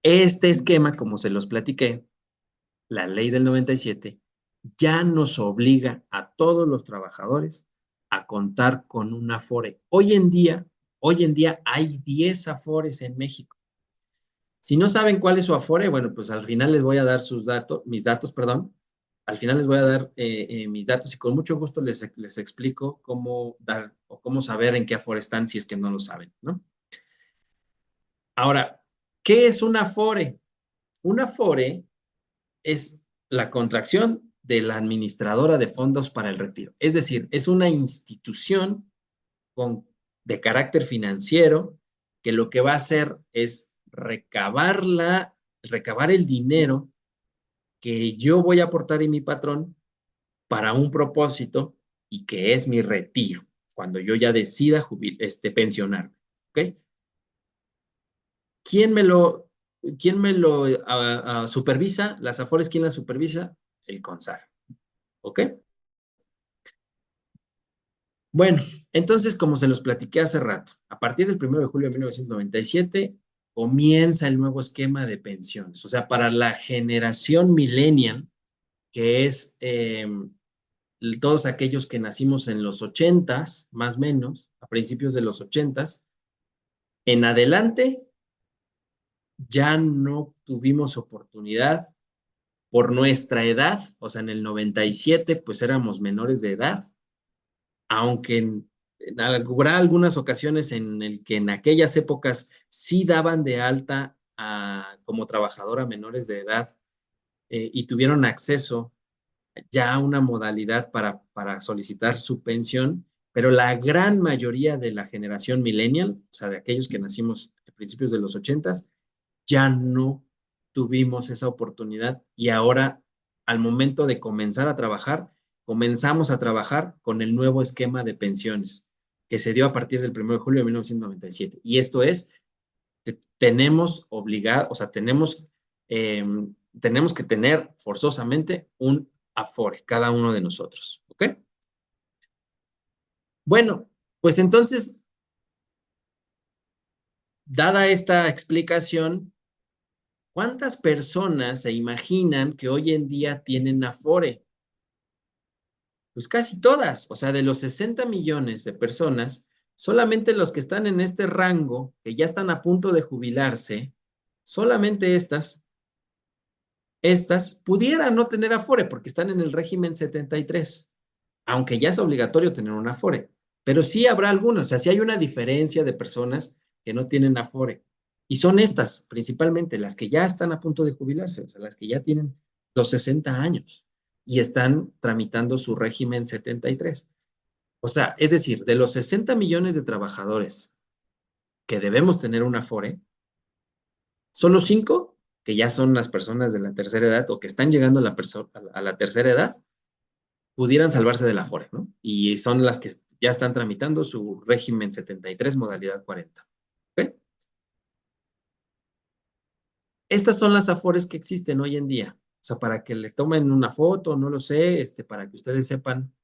Este esquema, como se los platiqué, la ley del 97, ya nos obliga a todos los trabajadores a contar con un Afore. Hoy en día hay 10 Afores en México. Si no saben cuál es su Afore, bueno, pues al final les voy a dar mis datos, perdón. Al final les voy a dar mis datos y con mucho gusto les explico cómo dar o cómo saber en qué Afore están si es que no lo saben, ¿no? Ahora, ¿qué es un Afore? Un Afore es la contracción de la administradora de fondos para el retiro. Es decir, es una institución de carácter financiero que lo que va a hacer es recabar el dinero que yo voy a aportar en mi patrón para un propósito y que es mi retiro, cuando yo ya decida pensionarme. ¿Ok? ¿Quién me lo, supervisa? Las AFORES, ¿quién las supervisa? El CONSAR. ¿Ok? Bueno, entonces, como se los platiqué hace rato, a partir del 1 de julio de 1997 comienza el nuevo esquema de pensiones. O sea, para la generación millennial, que es todos aquellos que nacimos en los 80s, más o menos, a principios de los 80s, en adelante ya no tuvimos oportunidad por nuestra edad, o sea, en el 97 pues éramos menores de edad, aunque habrá algunas ocasiones en el que en aquellas épocas sí daban de alta como trabajadora menores de edad y tuvieron acceso ya a una modalidad para solicitar su pensión, pero la gran mayoría de la generación millennial, o sea, de aquellos que nacimos a principios de los 80s, ya no tuvimos esa oportunidad y ahora, al momento de comenzar a trabajar, comenzamos a trabajar con el nuevo esquema de pensiones que se dio a partir del 1 de julio de 1997. Y esto es, tenemos obligado, o sea, tenemos que tener forzosamente un Afore, cada uno de nosotros. ¿Ok? Bueno, pues entonces, dada esta explicación, ¿cuántas personas se imaginan que hoy en día tienen Afore? Pues casi todas, o sea, de los 60 millones de personas, solamente los que están en este rango, que ya están a punto de jubilarse, solamente estas pudieran no tener Afore porque están en el régimen 73, aunque ya es obligatorio tener un Afore. Pero sí habrá algunos, o sea, sí hay una diferencia de personas que no tienen Afore. Y son estas, principalmente, las que ya están a punto de jubilarse, o sea, las que ya tienen los 60 años y están tramitando su régimen 73. O sea, es decir, de los 60 millones de trabajadores que debemos tener un Afore, solo 5, que ya son las personas de la tercera edad o que están llegando a la tercera edad, pudieran salvarse del Afore, ¿no? Y son las que ya están tramitando su régimen 73, modalidad 40. ¿Ok? Estas son las Afores que existen hoy en día. O sea, para que le tomen una foto, no lo sé, para que ustedes sepan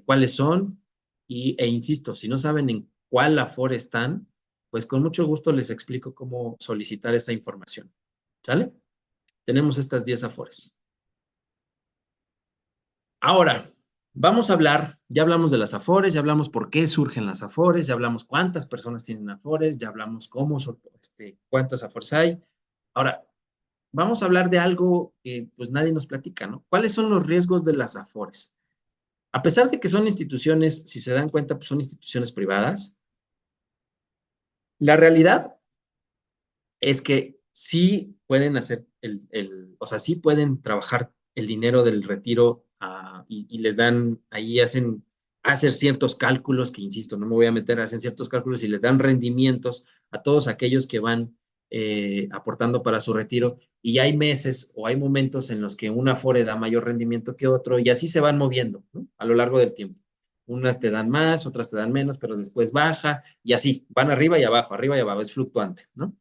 cuáles son. E insisto, si no saben en cuál Afore están, pues con mucho gusto les explico cómo solicitar esta información. ¿Sale? Tenemos estas 10 Afores. Ahora, vamos a hablar, ya hablamos de las Afores, ya hablamos por qué surgen las Afores, ya hablamos cuántas personas tienen Afores, ya hablamos cuántas Afores hay. Ahora, vamos a hablar de algo que pues nadie nos platica, ¿no? ¿Cuáles son los riesgos de las Afores? A pesar de que son instituciones, si se dan cuenta, pues son instituciones privadas, la realidad es que sí pueden hacer o sea, sí pueden trabajar el dinero del retiro y les dan, ahí hacen ciertos cálculos, que insisto, no me voy a meter, hacen ciertos cálculos y les dan rendimientos a todos aquellos que van aportando para su retiro. Y hay meses o hay momentos en los que un Afore da mayor rendimiento que otro y así se van moviendo, ¿no? A lo largo del tiempo. Unas te dan más, otras te dan menos, pero después baja y así, van arriba y abajo, es fluctuante, ¿no?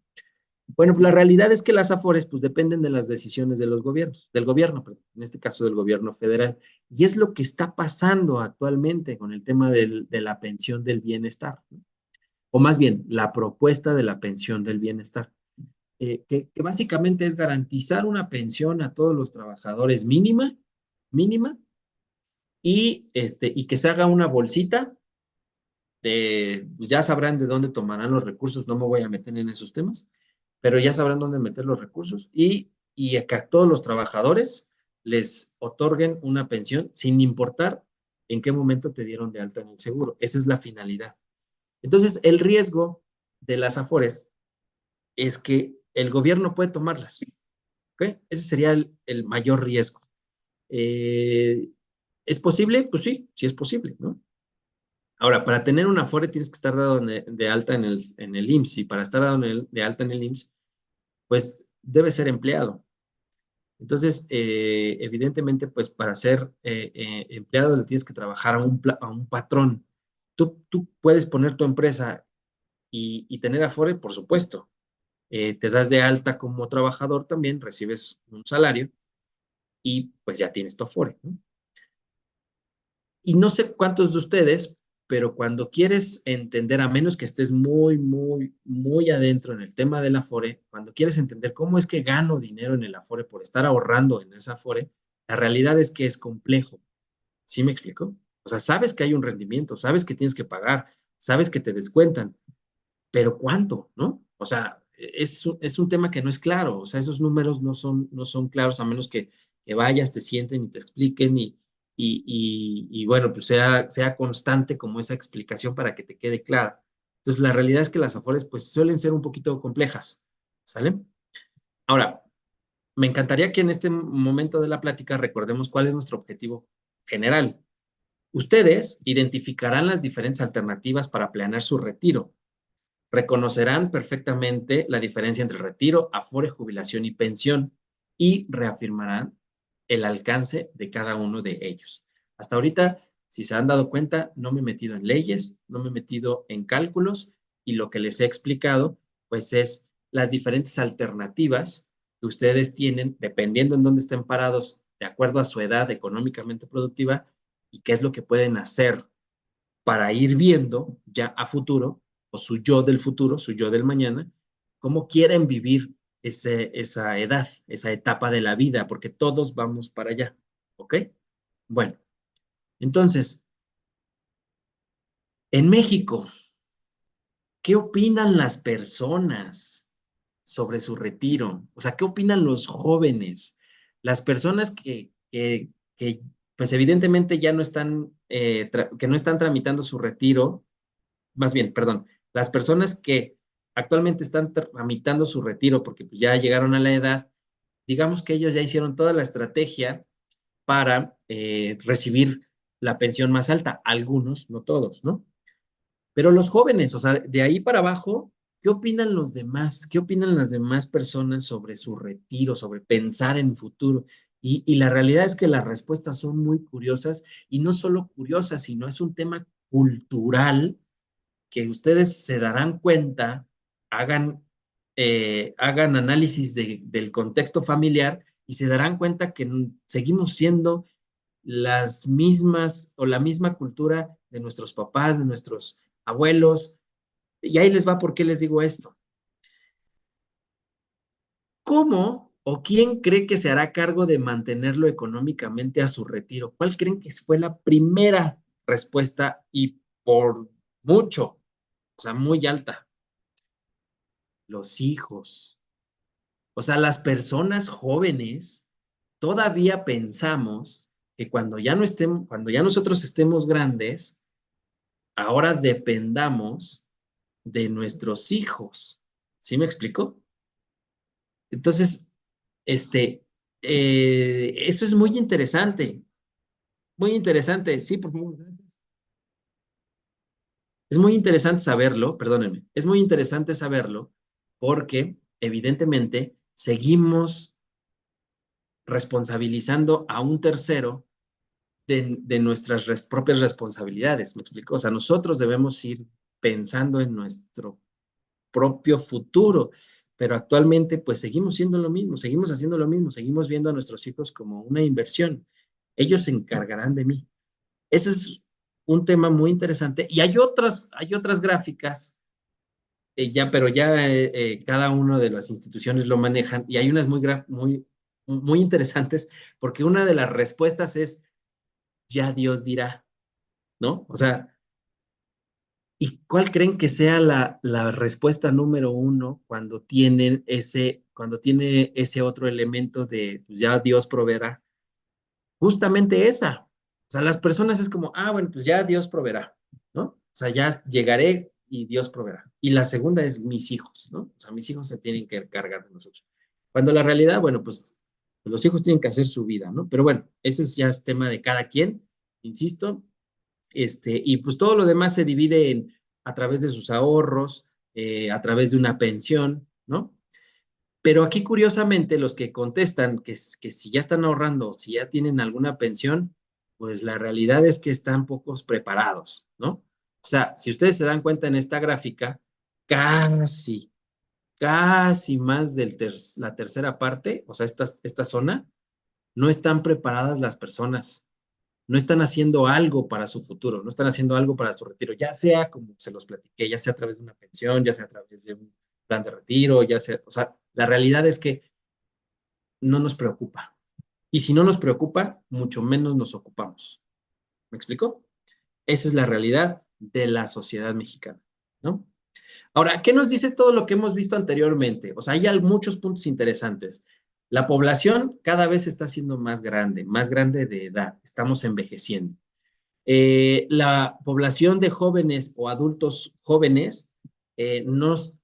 Bueno, pues la realidad es que las Afores pues dependen de las decisiones de los gobiernos, del gobierno, pero en este caso del gobierno federal. Y es lo que está pasando actualmente con el tema de la pensión del bienestar, ¿no? O más bien, la propuesta de la pensión del bienestar, que básicamente es garantizar una pensión a todos los trabajadores mínima, y que se haga una bolsita pues ya sabrán de dónde tomarán los recursos, no me voy a meter en esos temas, pero ya sabrán dónde meter los recursos y a que a todos los trabajadores les otorguen una pensión sin importar en qué momento te dieron de alta en el seguro. Esa es la finalidad. Entonces, el riesgo de las Afores es que el gobierno puede tomarlas. ¿Ok? Ese sería el mayor riesgo. ¿Es posible? Pues sí, sí es posible, ¿no? Ahora, para tener una Afore tienes que estar dado de alta en el IMSS, y para estar dado de alta en el IMSS, pues debe ser empleado. Entonces, evidentemente, pues para ser empleado le tienes que trabajar a un patrón. Tú puedes poner tu empresa y tener Afore, por supuesto. Te das de alta como trabajador también, recibes un salario y pues ya tienes tu Afore, ¿no? Y no sé cuántos de ustedes, pero cuando quieres entender, a menos que estés muy, muy, muy adentro en el tema del Afore, cuando quieres entender cómo es que gano dinero en el Afore por estar ahorrando en esa Afore, la realidad es que es complejo. ¿Sí me explico? O sea, sabes que hay un rendimiento, sabes que tienes que pagar, sabes que te descuentan, pero ¿cuánto? ¿No? O sea, es un tema que no es claro. O sea, esos números no son claros a menos que vayas, te sienten y te expliquen y bueno, pues sea constante como esa explicación para que te quede clara. Entonces, la realidad es que las Afores pues suelen ser un poquito complejas, ¿sale? Ahora, me encantaría que en este momento de la plática recordemos cuál es nuestro objetivo general. Ustedes identificarán las diferentes alternativas para planear su retiro. Reconocerán perfectamente la diferencia entre retiro, afore, jubilación y pensión y reafirmarán el alcance de cada uno de ellos. Hasta ahorita, si se han dado cuenta, no me he metido en leyes, no me he metido en cálculos y lo que les he explicado, pues es las diferentes alternativas que ustedes tienen dependiendo en dónde estén parados, de acuerdo a su edad económicamente productiva y qué es lo que pueden hacer para ir viendo ya a futuro, o su yo del futuro, su yo del mañana, cómo quieren vivir esa edad, esa etapa de la vida, porque todos vamos para allá, ¿ok? Bueno, entonces, en México, ¿qué opinan las personas sobre su retiro? O sea, ¿qué opinan los jóvenes? Las personas que pues evidentemente ya no están, que no están tramitando su retiro, más bien, perdón, las personas que actualmente están tramitando su retiro porque pues, ya llegaron a la edad, digamos que ellos ya hicieron toda la estrategia para recibir la pensión más alta, algunos, no todos, ¿no? Pero los jóvenes, o sea, de ahí para abajo, ¿qué opinan los demás? ¿Qué opinan las demás personas sobre su retiro, sobre pensar en futuro? Y la realidad es que las respuestas son muy curiosas y no solo curiosas, sino es un tema cultural que ustedes se darán cuenta, hagan, hagan análisis del contexto familiar y se darán cuenta que seguimos siendo las mismas o la misma cultura de nuestros papás, de nuestros abuelos. Y ahí les va por qué les digo esto. ¿Cómo o quién cree que se hará cargo de mantenerlo económicamente a su retiro? ¿Cuál creen que fue la primera respuesta y por mucho, o sea, muy alta? Los hijos. O sea, las personas jóvenes todavía pensamos que cuando ya no estemos, cuando ya nosotros estemos grandes, ahora dependamos de nuestros hijos. ¿Sí me explico? Entonces, este, eso es muy interesante. Muy interesante. Sí, por favor, gracias. Es muy interesante saberlo, perdónenme, es muy interesante saberlo porque evidentemente seguimos responsabilizando a un tercero de nuestras propias responsabilidades, ¿me explico? O sea, nosotros debemos ir pensando en nuestro propio futuro, pero actualmente pues seguimos siendo lo mismo, seguimos haciendo lo mismo, seguimos viendo a nuestros hijos como una inversión. Ellos se encargarán de mí. Ese es un tema muy interesante y hay otras gráficas, pero ya cada una de las instituciones lo manejan y hay unas muy interesantes porque una de las respuestas es ya Dios dirá, ¿no? O sea, ¿y cuál creen que sea la respuesta número uno cuando tiene ese otro elemento de pues ya Dios proveerá? Justamente esa. O sea, las personas es como, ah, bueno, pues ya Dios proveerá, ¿no? O sea, ya llegaré y Dios proveerá. Y la segunda es mis hijos, ¿no? O sea, mis hijos se tienen que encargar de nosotros. Cuando la realidad, bueno, pues Los hijos tienen que hacer su vida, ¿no? Pero bueno, ese ya es tema de cada quien, insisto. Y pues todo lo demás se divide a través de sus ahorros, a través de una pensión, ¿no? Pero aquí, curiosamente, los que contestan que si ya están ahorrando, si ya tienen alguna pensión, pues la realidad es que están pocos preparados, ¿no? O sea, si ustedes se dan cuenta en esta gráfica, casi, casi más de la tercera parte, o sea, esta zona, no están preparadas las personas, no están haciendo algo para su futuro, no están haciendo algo para su retiro, ya sea como se los platiqué, ya sea a través de una pensión, ya sea a través de un plan de retiro, ya sea, o sea, la realidad es que no nos preocupa. Y si no nos preocupa, mucho menos nos ocupamos. ¿Me explico? Esa es la realidad de la sociedad mexicana, ¿no? Ahora, ¿qué nos dice todo lo que hemos visto anteriormente? O sea, hay muchos puntos interesantes. La población cada vez está siendo más grande de edad, estamos envejeciendo. La población de jóvenes o adultos jóvenes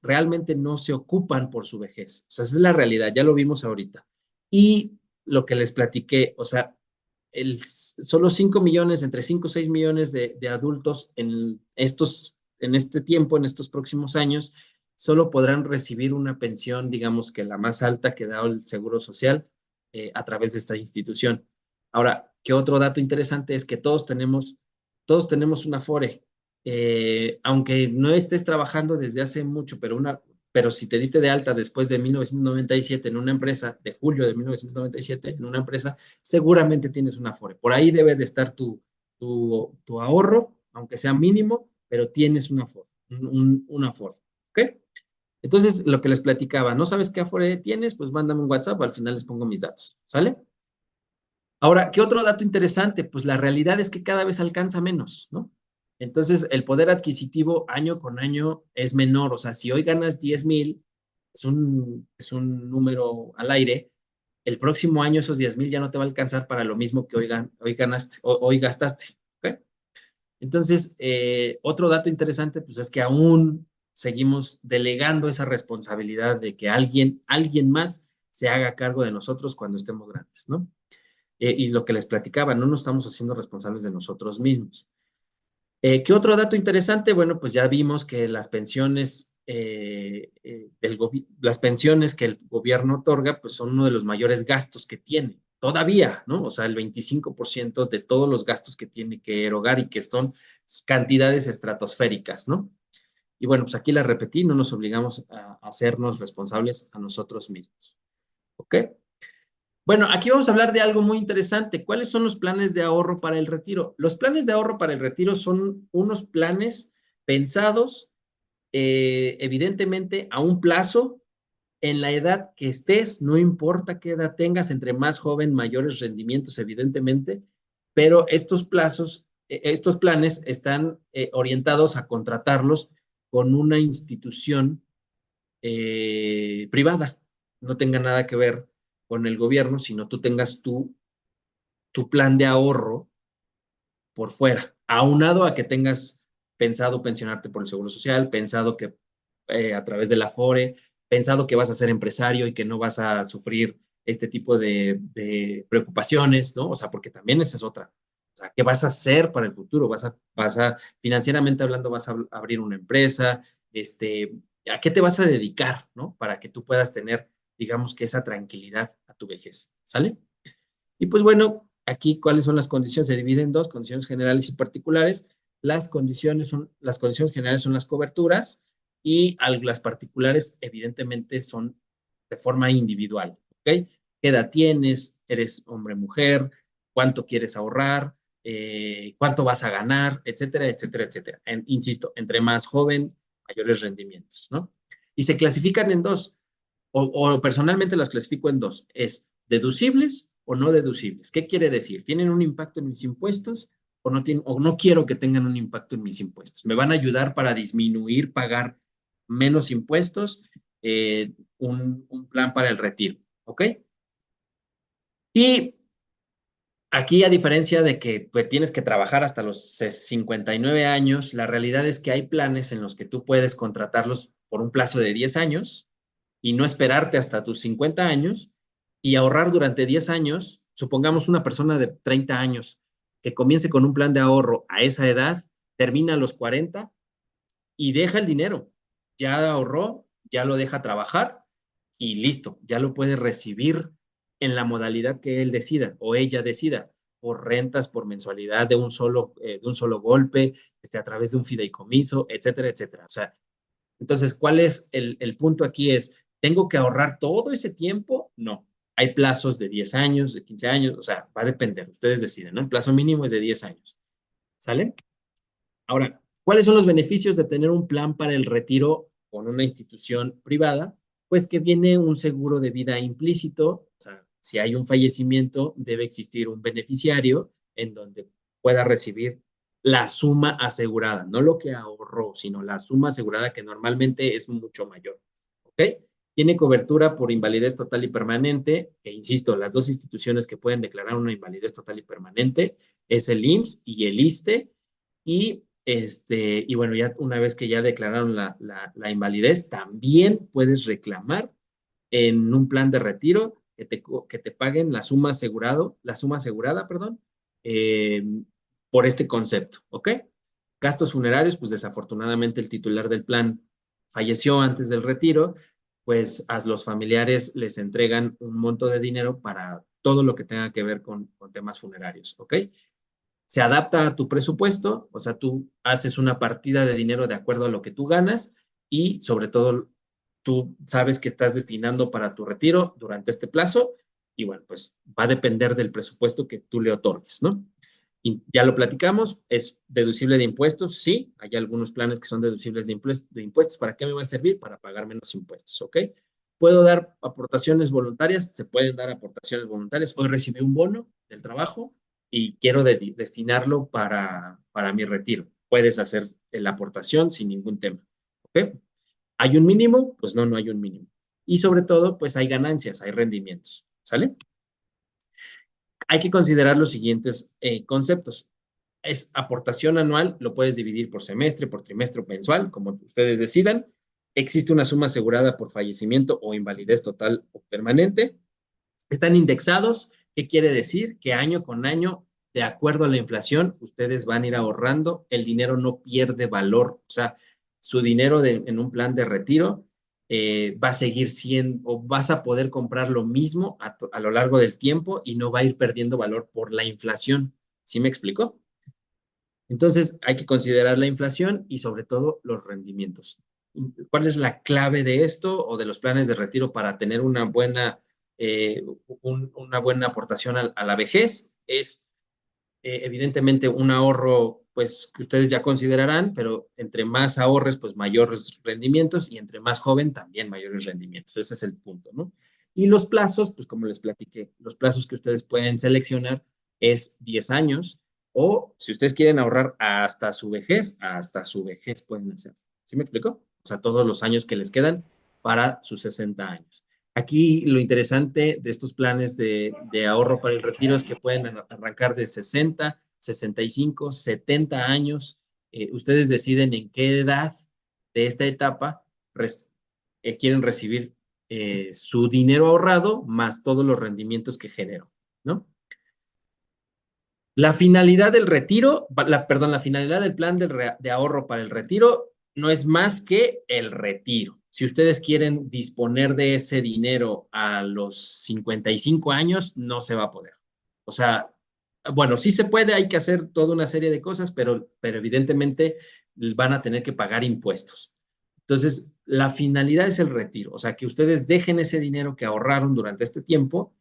realmente no se ocupan por su vejez. O sea, esa es la realidad, ya lo vimos ahorita. Y lo que les platiqué, o sea, solo 5 millones, entre 5 y 6 millones de adultos en este tiempo, en estos próximos años, solo podrán recibir una pensión, digamos que la más alta que da el Seguro Social a través de esta institución. Ahora, ¿qué otro dato interesante es que todos tenemos una Afore? Aunque no estés trabajando desde hace mucho, pero si te diste de alta después de 1997 en una empresa, de julio de 1997 en una empresa, seguramente tienes una Afore. Por ahí debe de estar tu ahorro, aunque sea mínimo, pero tienes una Afore, una Afore, ¿ok? Entonces, lo que les platicaba, ¿no sabes qué Afore tienes? Pues mándame un WhatsApp, al final les pongo mis datos, ¿sale? Ahora, ¿qué otro dato interesante? Pues la realidad es que cada vez alcanza menos, ¿no? Entonces, el poder adquisitivo año con año es menor. O sea, si hoy ganas 10,000, es un número al aire, el próximo año esos 10,000 ya no te va a alcanzar para lo mismo que hoy ganaste, hoy gastaste, ¿ok? Entonces, otro dato interesante, pues es que aún seguimos delegando esa responsabilidad de que alguien más se haga cargo de nosotros cuando estemos grandes, ¿no? Y lo que les platicaba, no nos estamos haciendo responsables de nosotros mismos. ¿Qué otro dato interesante? Bueno, pues ya vimos que las pensiones que el gobierno otorga, pues son uno de los mayores gastos que tiene, todavía, ¿no? O sea, el 25% de todos los gastos que tiene que erogar y que son cantidades estratosféricas, ¿no? Y bueno, pues aquí la repetí, no nos obligamos a hacernos responsables a nosotros mismos, ¿ok? Bueno, aquí vamos a hablar de algo muy interesante. ¿Cuáles son los planes de ahorro para el retiro? Los planes de ahorro para el retiro son unos planes pensados, evidentemente, a un plazo, en la edad que estés, no importa qué edad tengas, entre más joven, mayores rendimientos, evidentemente, pero estos planes están orientados a contratarlos con una institución privada, no tenga nada que ver con el gobierno, sino tú tengas tu plan de ahorro por fuera, aunado a que tengas pensado pensionarte por el Seguro Social, pensado que a través de la Afore, pensado que vas a ser empresario y que no vas a sufrir este tipo de preocupaciones, ¿no? O sea, porque también esa es otra. O sea, ¿qué vas a hacer para el futuro? Financieramente hablando, vas a abrir una empresa, ¿a qué te vas a dedicar, ¿no? Para que tú puedas tener, digamos que esa tranquilidad a tu vejez, ¿sale? Y pues bueno, aquí cuáles son las condiciones, se dividen en dos, condiciones generales y particulares. Las condiciones generales son las coberturas y las particulares evidentemente son de forma individual, ¿ok? ¿Qué edad tienes? ¿Eres hombre o mujer? ¿Cuánto quieres ahorrar? ¿Cuánto vas a ganar? Etcétera, etcétera, etcétera. Insisto, entre más joven, mayores rendimientos, ¿no? Y se clasifican en dos o personalmente las clasifico en dos, es deducibles o no deducibles. ¿Qué quiere decir? ¿Tienen un impacto en mis impuestos o no quiero que tengan un impacto en mis impuestos? ¿Me van a ayudar para disminuir, pagar menos impuestos? Un plan para el retiro, ¿ok? Y aquí, a diferencia de que pues, tienes que trabajar hasta los 59 años, la realidad es que hay planes en los que tú puedes contratarlos por un plazo de 10 años y no esperarte hasta tus 50 años y ahorrar durante 10 años, supongamos una persona de 30 años que comience con un plan de ahorro a esa edad, termina a los 40 y deja el dinero. Ya ahorró, ya lo deja trabajar y listo, ya lo puede recibir en la modalidad que él decida o ella decida, por rentas, por mensualidad de un solo golpe, a través de un fideicomiso, etcétera, etcétera. O sea, entonces, ¿cuál es el punto aquí? Es, ¿tengo que ahorrar todo ese tiempo? No. Hay plazos de 10 años, de 15 años, o sea, va a depender, ustedes deciden, ¿no? El plazo mínimo es de 10 años. ¿Sale? Ahora, ¿cuáles son los beneficios de tener un plan para el retiro con una institución privada? Pues que viene un seguro de vida implícito, o sea, si hay un fallecimiento, debe existir un beneficiario en donde pueda recibir la suma asegurada, no lo que ahorró, sino la suma asegurada que normalmente es mucho mayor. ¿Ok? Tiene cobertura por invalidez total y permanente, que insisto, las dos instituciones que pueden declarar una invalidez total y permanente es el IMSS y el ISSSTE, y bueno, ya una vez que ya declararon la invalidez, también puedes reclamar en un plan de retiro que te paguen la suma asegurada, perdón, eh, por este concepto, ¿ok? Gastos funerarios, pues desafortunadamente el titular del plan falleció antes del retiro, pues a los familiares les entregan un monto de dinero para todo lo que tenga que ver con temas funerarios, ¿ok? Se adapta a tu presupuesto, o sea, tú haces una partida de dinero de acuerdo a lo que tú ganas y sobre todo tú sabes que estás destinando para tu retiro durante este plazo y bueno, pues va a depender del presupuesto que tú le otorgues, ¿no? Y ya lo platicamos, es deducible de impuestos, sí, hay algunos planes que son deducibles de impuestos. ¿Para qué me va a servir? Para pagar menos impuestos, ¿ok? ¿Puedo dar aportaciones voluntarias? Se pueden dar aportaciones voluntarias. Hoy recibí un bono del trabajo y quiero destinarlo para mi retiro. Puedes hacer la aportación sin ningún tema, ¿ok? ¿Hay un mínimo? Pues no, no hay un mínimo. Y sobre todo, pues hay ganancias, hay rendimientos, ¿sale? Hay que considerar los siguientes conceptos. Es aportación anual, lo puedes dividir por semestre, por trimestre o mensual, como ustedes decidan. Existe una suma asegurada por fallecimiento o invalidez total o permanente. Están indexados. ¿Qué quiere decir? Que año con año, de acuerdo a la inflación, ustedes van a ir ahorrando. El dinero no pierde valor. O sea, su dinero en un plan de retiro va a seguir siendo, o vas a poder comprar lo mismo a lo largo del tiempo y no va a ir perdiendo valor por la inflación. ¿Sí me explico? Entonces, hay que considerar la inflación y sobre todo los rendimientos. ¿Cuál es la clave de esto o de los planes de retiro para tener eh, una buena aportación a la vejez? Es evidentemente un ahorro, pues que ustedes ya considerarán, pero entre más ahorres, pues mayores rendimientos y entre más joven también mayores rendimientos. Ese es el punto, ¿no? Y los plazos, pues como les platiqué, los plazos que ustedes pueden seleccionar es 10 años o si ustedes quieren ahorrar hasta su vejez pueden hacer. ¿Sí me explico? O sea, todos los años que les quedan para sus 60 años. Aquí lo interesante de estos planes de ahorro para el retiro es que pueden arrancar de 60, 65, 70 años. Ustedes deciden en qué edad de esta etapa quieren recibir su dinero ahorrado más todos los rendimientos que generó, ¿no? La finalidad del retiro, perdón, la finalidad del plan de ahorro para el retiro no es más que el retiro. Si ustedes quieren disponer de ese dinero a los 55 años, no se va a poder. O sea, bueno, sí se puede, hay que hacer toda una serie de cosas, pero evidentemente van a tener que pagar impuestos. Entonces, la finalidad es el retiro, o sea, que ustedes dejen ese dinero que ahorraron durante este tiempo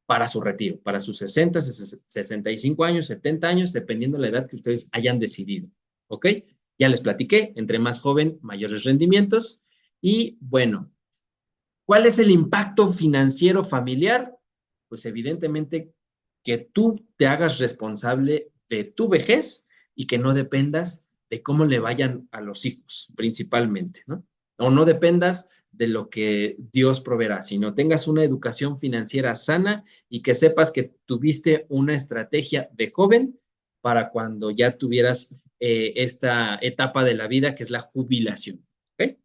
para su retiro, para sus 60, 65 años, 70 años, dependiendo de la edad que ustedes hayan decidido. ¿Ok? Ya les platiqué, entre más joven, mayores rendimientos. Y bueno, ¿cuál es el impacto financiero familiar? Pues evidentemente que tú te hagas responsable de tu vejez y que no dependas de cómo le vayan a los hijos, principalmente, ¿no? O no dependas de lo que Dios proveerá, sino tengas una educación financiera sana y que sepas que tuviste una estrategia de joven para cuando ya tuvieras esta etapa de la vida que es la jubilación. ¿Ok?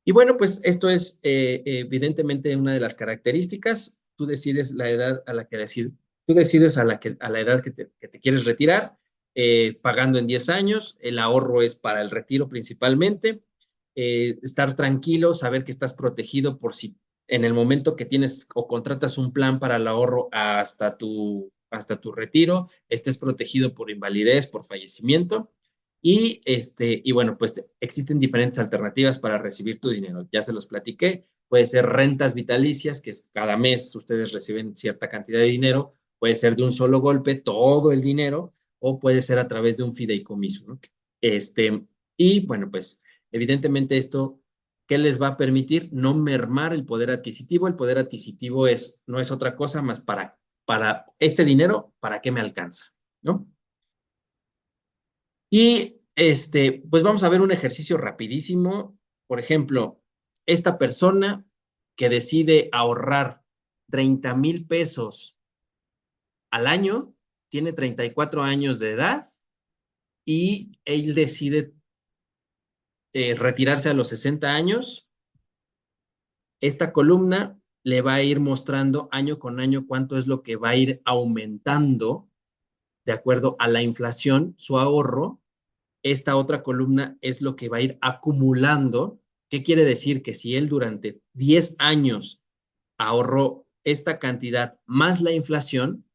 Y bueno, pues esto es evidentemente una de las características. Tú decides la edad a la que tú decides a la edad que te quieres retirar, pagando en 10 años. El ahorro es para el retiro principalmente. Estar tranquilo, saber que estás protegido por si en el momento que tienes o contratas un plan para el ahorro hasta tu retiro, estés protegido por invalidez, por fallecimiento. Y bueno, pues existen diferentes alternativas para recibir tu dinero. Ya se los platiqué. Puede ser rentas vitalicias, que es cada mes ustedes reciben cierta cantidad de dinero. Puede ser de un solo golpe todo el dinero, o puede ser a través de un fideicomiso, ¿no? Este, y bueno, pues evidentemente esto, ¿qué les va a permitir? No mermar el poder adquisitivo. El poder adquisitivo no es otra cosa más para este dinero, ¿para qué me alcanza? ¿No? Y pues vamos a ver un ejercicio rapidísimo. Por ejemplo, esta persona que decide ahorrar 30,000 pesos al año, tiene 34 años de edad y él decide retirarse a los 60 años. Esta columna le va a ir mostrando año con año cuánto es lo que va a ir aumentando de acuerdo a la inflación, su ahorro. Esta otra columna es lo que va a ir acumulando. ¿Qué quiere decir? Que si él durante 10 años ahorró esta cantidad más la inflación,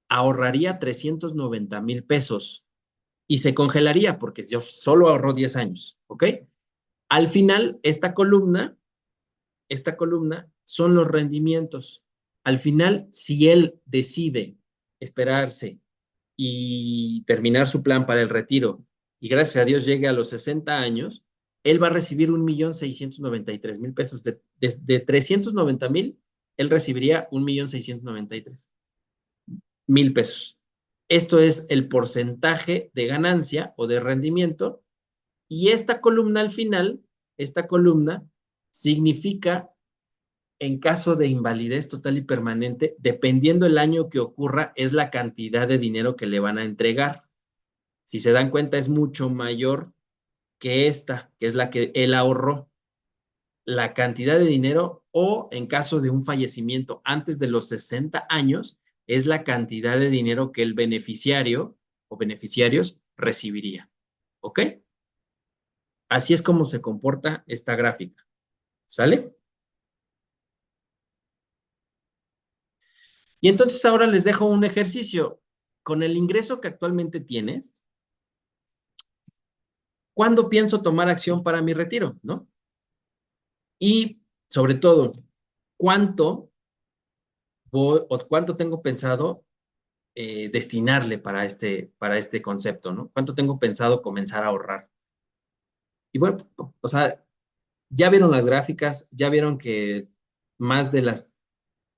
ahorraría 390,000 pesos y se congelaría porque yo solo ahorró 10 años, ¿ok? Al final, esta columna son los rendimientos. Al final, si él decide esperarse y terminar su plan para el retiro y gracias a Dios llegue a los 60 años, él va a recibir 1,693,000 pesos. De 390,000, él recibiría 1,693,000 pesos. Esto es el porcentaje de ganancia o de rendimiento. Y esta columna al final, esta columna significa en caso de invalidez total y permanente, dependiendo el año que ocurra, es la cantidad de dinero que le van a entregar. Si se dan cuenta, es mucho mayor que esta, que es la que él ahorró. La cantidad de dinero, o en caso de un fallecimiento antes de los 60 años, es la cantidad de dinero que el beneficiario o beneficiarios recibiría. ¿Ok? Así es como se comporta esta gráfica. ¿Sale? Y entonces ahora les dejo un ejercicio. Con el ingreso que actualmente tienes, ¿cuándo pienso tomar acción para mi retiro? ¿No? Y sobre todo, ¿cuánto cuánto tengo pensado destinarle para este concepto? ¿No? ¿Cuánto tengo pensado comenzar a ahorrar? Y bueno, o sea, ya vieron las gráficas, ya vieron que más de las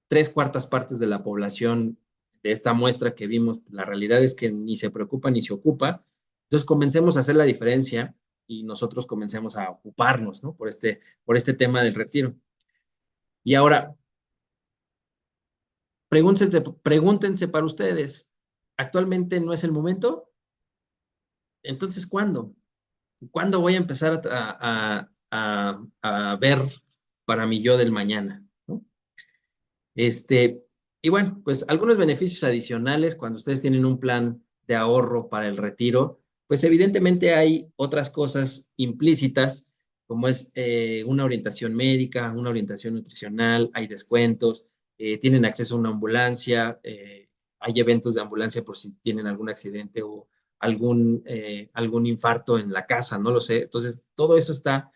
3/4 partes de la población de esta muestra que vimos, la realidad es que ni se preocupa ni se ocupa. Entonces comencemos a hacer la diferencia y nosotros comencemos a ocuparnos, ¿no? Por este tema del retiro. Y ahora, pregúntense para ustedes, ¿actualmente no es el momento? Entonces, ¿cuándo? ¿Cuándo voy a empezar a ver para mi yo del mañana? ¿No? Y bueno, pues algunos beneficios adicionales cuando ustedes tienen un plan de ahorro para el retiro, pues evidentemente hay otras cosas implícitas, como es una orientación médica, una orientación nutricional, hay descuentos, tienen acceso a una ambulancia, hay eventos de ambulancia por si tienen algún accidente o algún infarto en la casa, no lo sé. Entonces, todo eso está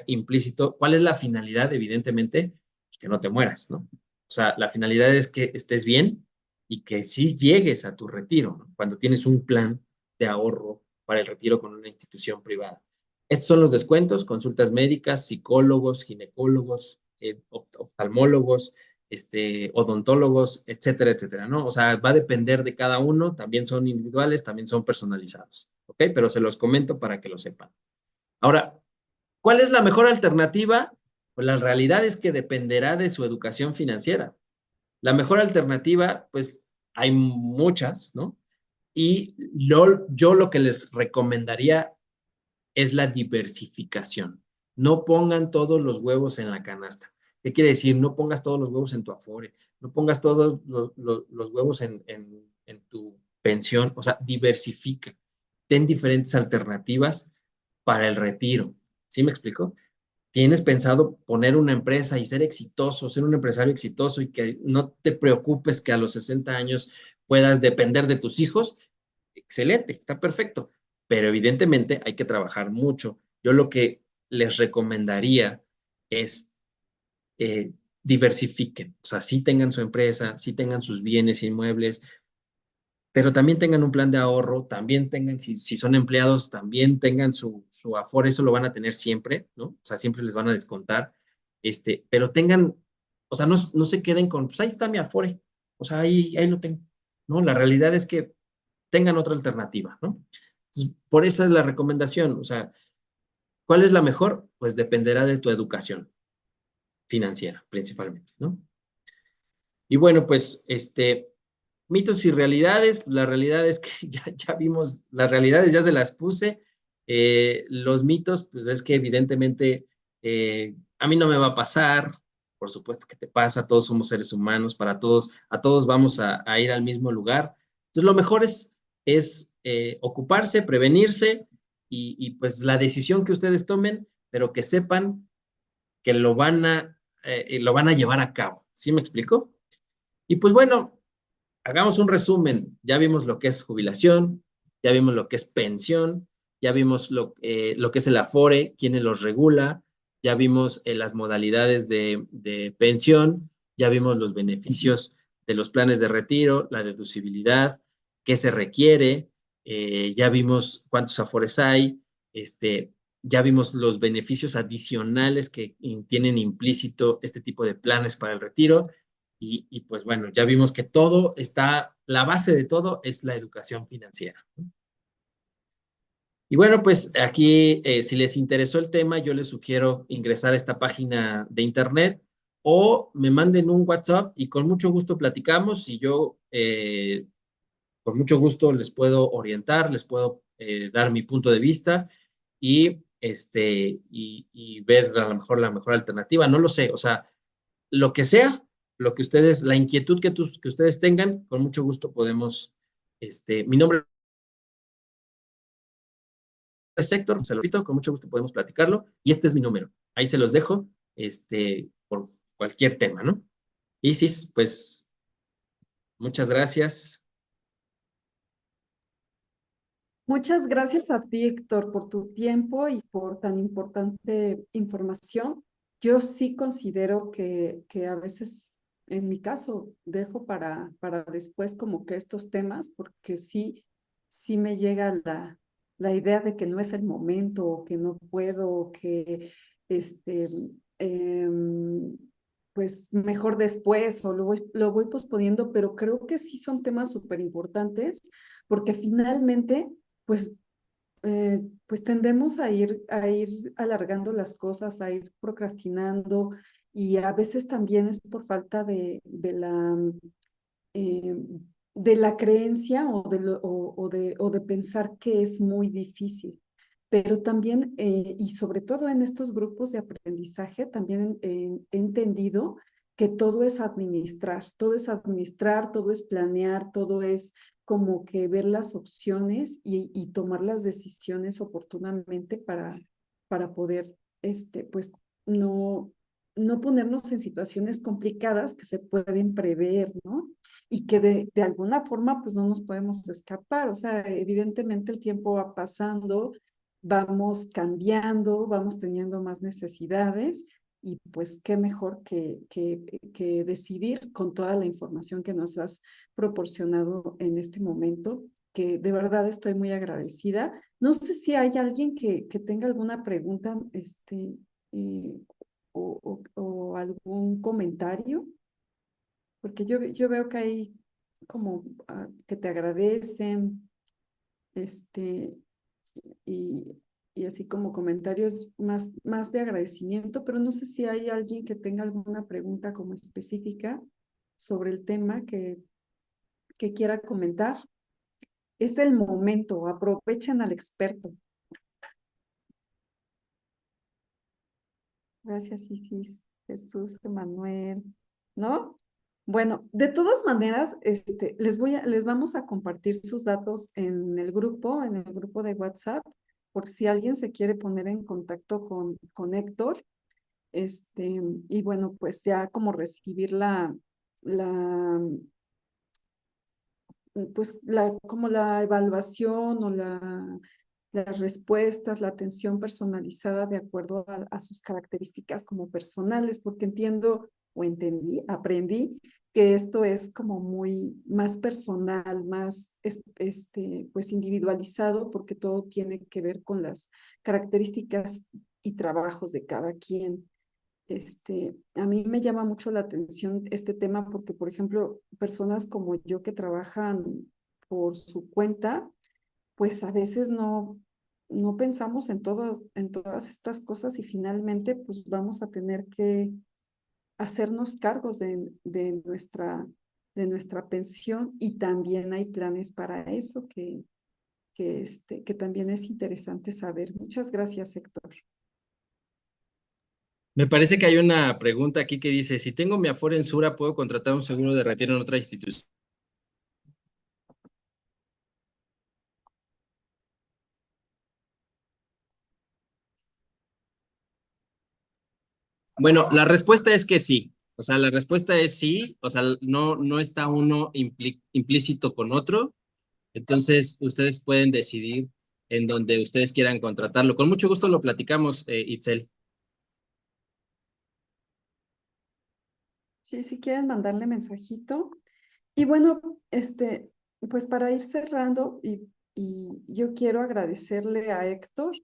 implícito. ¿Cuál es la finalidad? Evidentemente, que no te mueras, ¿no? O sea, la finalidad es que estés bien y que sí llegues a tu retiro, ¿no? Cuando tienes un plan de ahorro para el retiro con una institución privada. Estos son los descuentos: consultas médicas, psicólogos, ginecólogos, oftalmólogos, odontólogos, etcétera, etcétera, ¿no? O sea, va a depender de cada uno, también son individuales, también son personalizados, ¿ok? Pero se los comento para que lo sepan. Ahora, ¿cuál es la mejor alternativa? Pues la realidad es que dependerá de su educación financiera. La mejor alternativa, pues hay muchas, ¿no? Y yo lo que les recomendaría es la diversificación. No pongan todos los huevos en la canasta. ¿Qué quiere decir? No pongas todos los huevos en tu Afore, no pongas todos los huevos en tu pensión, o sea, diversifica. Ten diferentes alternativas para el retiro. ¿Sí me explico? Tienes pensado poner una empresa y ser exitoso, ser un empresario exitoso y que no te preocupes que a los 60 años puedas depender de tus hijos, excelente, está perfecto, pero evidentemente hay que trabajar mucho. Yo lo que les recomendaría es diversifiquen, o sea, sí tengan su empresa, sí tengan sus bienes inmuebles, pero también tengan un plan de ahorro, también tengan, si son empleados, también tengan su Afore, eso lo van a tener siempre, ¿no? O sea, siempre les van a descontar, pero tengan, o sea, no se queden con, pues ahí está mi Afore, o sea, ahí lo tengo, ¿no? La realidad es que tengan otra alternativa, ¿no? Entonces, por esa es la recomendación, o sea, ¿cuál es la mejor? Pues dependerá de tu educación financiera, principalmente, ¿no? Y bueno, pues, mitos y realidades, pues la realidad es que ya vimos, las realidades ya se las puse. Los mitos, pues es que evidentemente a mí no me va a pasar, por supuesto que te pasa, todos somos seres humanos, para todos, a todos vamos a ir al mismo lugar. Entonces lo mejor es ocuparse, prevenirse pues la decisión que ustedes tomen, pero que sepan que lo van a llevar a cabo. ¿Sí me explico? Y pues bueno, hagamos un resumen. Ya vimos lo que es jubilación, ya vimos lo que es pensión, ya vimos lo que es el Afore, quiénes los regula, ya vimos las modalidades de pensión, ya vimos los beneficios de los planes de retiro, la deducibilidad, qué se requiere, ya vimos cuántos Afores hay, ya vimos los beneficios adicionales que tienen implícito este tipo de planes para el retiro. Pues bueno, ya vimos que todo está, la base de todo es la educación financiera. Y bueno, pues aquí, si les interesó el tema, yo les sugiero ingresar a esta página de internet o me manden un WhatsApp y con mucho gusto platicamos y yo con mucho gusto les puedo orientar, les puedo dar mi punto de vista y ver a lo mejor la mejor alternativa. No lo sé, o sea, lo que sea, lo que ustedes, la inquietud que ustedes tengan, con mucho gusto podemos, mi nombre es Héctor, se lo repito, con mucho gusto podemos platicarlo y este es mi número. Ahí se los dejo, por cualquier tema, ¿no? Isis, pues muchas gracias. Muchas gracias a ti, Héctor, por tu tiempo y por tan importante información. Yo sí considero que a veces, en mi caso, dejo para después como que estos temas, porque sí me llega la idea de que no es el momento, o que no puedo, o que este, em, pues mejor después, o lo voy posponiendo, pero creo que sí son temas súper importantes, porque finalmente pues, pues tendemos a ir alargando las cosas, a ir procrastinando y a veces también es por falta eh, de la creencia o de pensar que es muy difícil. Pero también, y sobre todo en estos grupos de aprendizaje, también he entendido que todo es administrar, todo es planear, todo es como que ver las opciones y tomar las decisiones oportunamente para poder, pues, no, no ponernos en situaciones complicadas que se pueden prever, ¿no? Y que de alguna forma pues no nos podemos escapar. O sea, evidentemente el tiempo va pasando, vamos cambiando, vamos teniendo más necesidades y pues qué mejor que decidir con toda la información que nos has proporcionado en este momento, que de verdad estoy muy agradecida. No sé si hay alguien que tenga alguna pregunta eh, o algún comentario, porque yo veo que hay como que te agradecen, este, y, y así como comentarios más de agradecimiento, pero no sé si hay alguien que tenga alguna pregunta como específica sobre el tema que quiera comentar. Es el momento, aprovechen al experto. Gracias, Isis, Jesús, Emanuel, ¿no? Bueno, de todas maneras, les vamos a compartir sus datos en el grupo de WhatsApp, por si alguien se quiere poner en contacto con Héctor, y bueno, pues ya como recibir la, pues como la evaluación o las respuestas, la atención personalizada de acuerdo a sus características como personales, porque entiendo o entendí, aprendí que esto es como muy más personal, más pues individualizado, porque todo tiene que ver con las características y trabajos de cada quien. A mí me llama mucho la atención este tema porque, por ejemplo, personas como yo que trabajan por su cuenta, pues a veces no pensamos en todas estas cosas y finalmente pues vamos a tener que hacernos cargos de nuestra pensión y también hay planes para eso que también es interesante saber. Muchas gracias, Héctor. Me parece que hay una pregunta aquí que dice, si tengo mi Afore en Sura, ¿puedo contratar un seguro de retiro en otra institución? Bueno, la respuesta es que sí. O sea, la respuesta es sí. O sea, no está uno implícito con otro. Entonces, ustedes pueden decidir en donde ustedes quieran contratarlo. Con mucho gusto lo platicamos, Itzel. Sí, si quieren mandarle mensajito. Y bueno, pues para ir cerrando, y yo quiero agradecerle a Héctor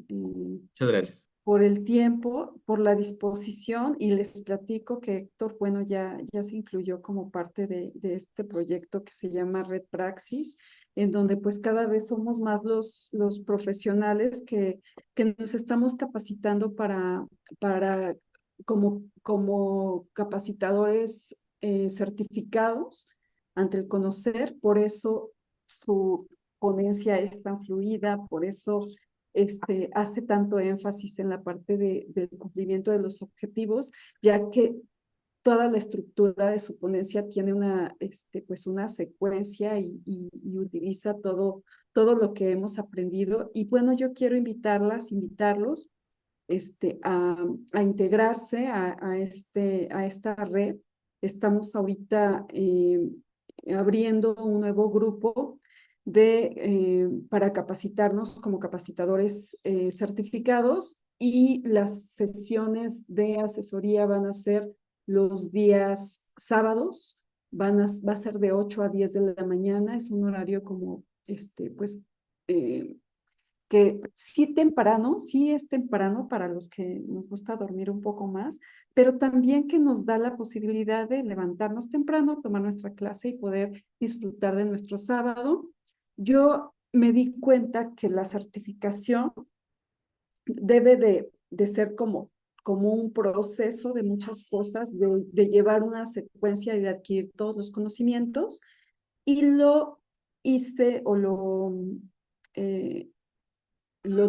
Muchas gracias. por el tiempo, por la disposición, y les platico que Héctor, bueno, ya se incluyó como parte de este proyecto que se llama Red Praxis, en donde pues cada vez somos más los profesionales que nos estamos capacitando para como capacitadores certificados ante el conocer, por eso su ponencia es tan fluida, por eso hace tanto énfasis en la parte del cumplimiento de los objetivos, ya que toda la estructura de su ponencia tiene pues una secuencia y utiliza todo lo que hemos aprendido. Y bueno, yo quiero invitarlos a integrarse a esta red. Estamos ahorita abriendo un nuevo grupo para capacitarnos como capacitadores certificados y las sesiones de asesoría van a ser los días sábados, va a ser de 8 a 10 de la mañana, es un horario como, pues, que sí es temprano para los que nos gusta dormir un poco más, pero también que nos da la posibilidad de levantarnos temprano, tomar nuestra clase y poder disfrutar de nuestro sábado. Yo me di cuenta que la certificación debe de ser como un proceso de muchas cosas, de llevar una secuencia y de adquirir todos los conocimientos, y lo hice o lo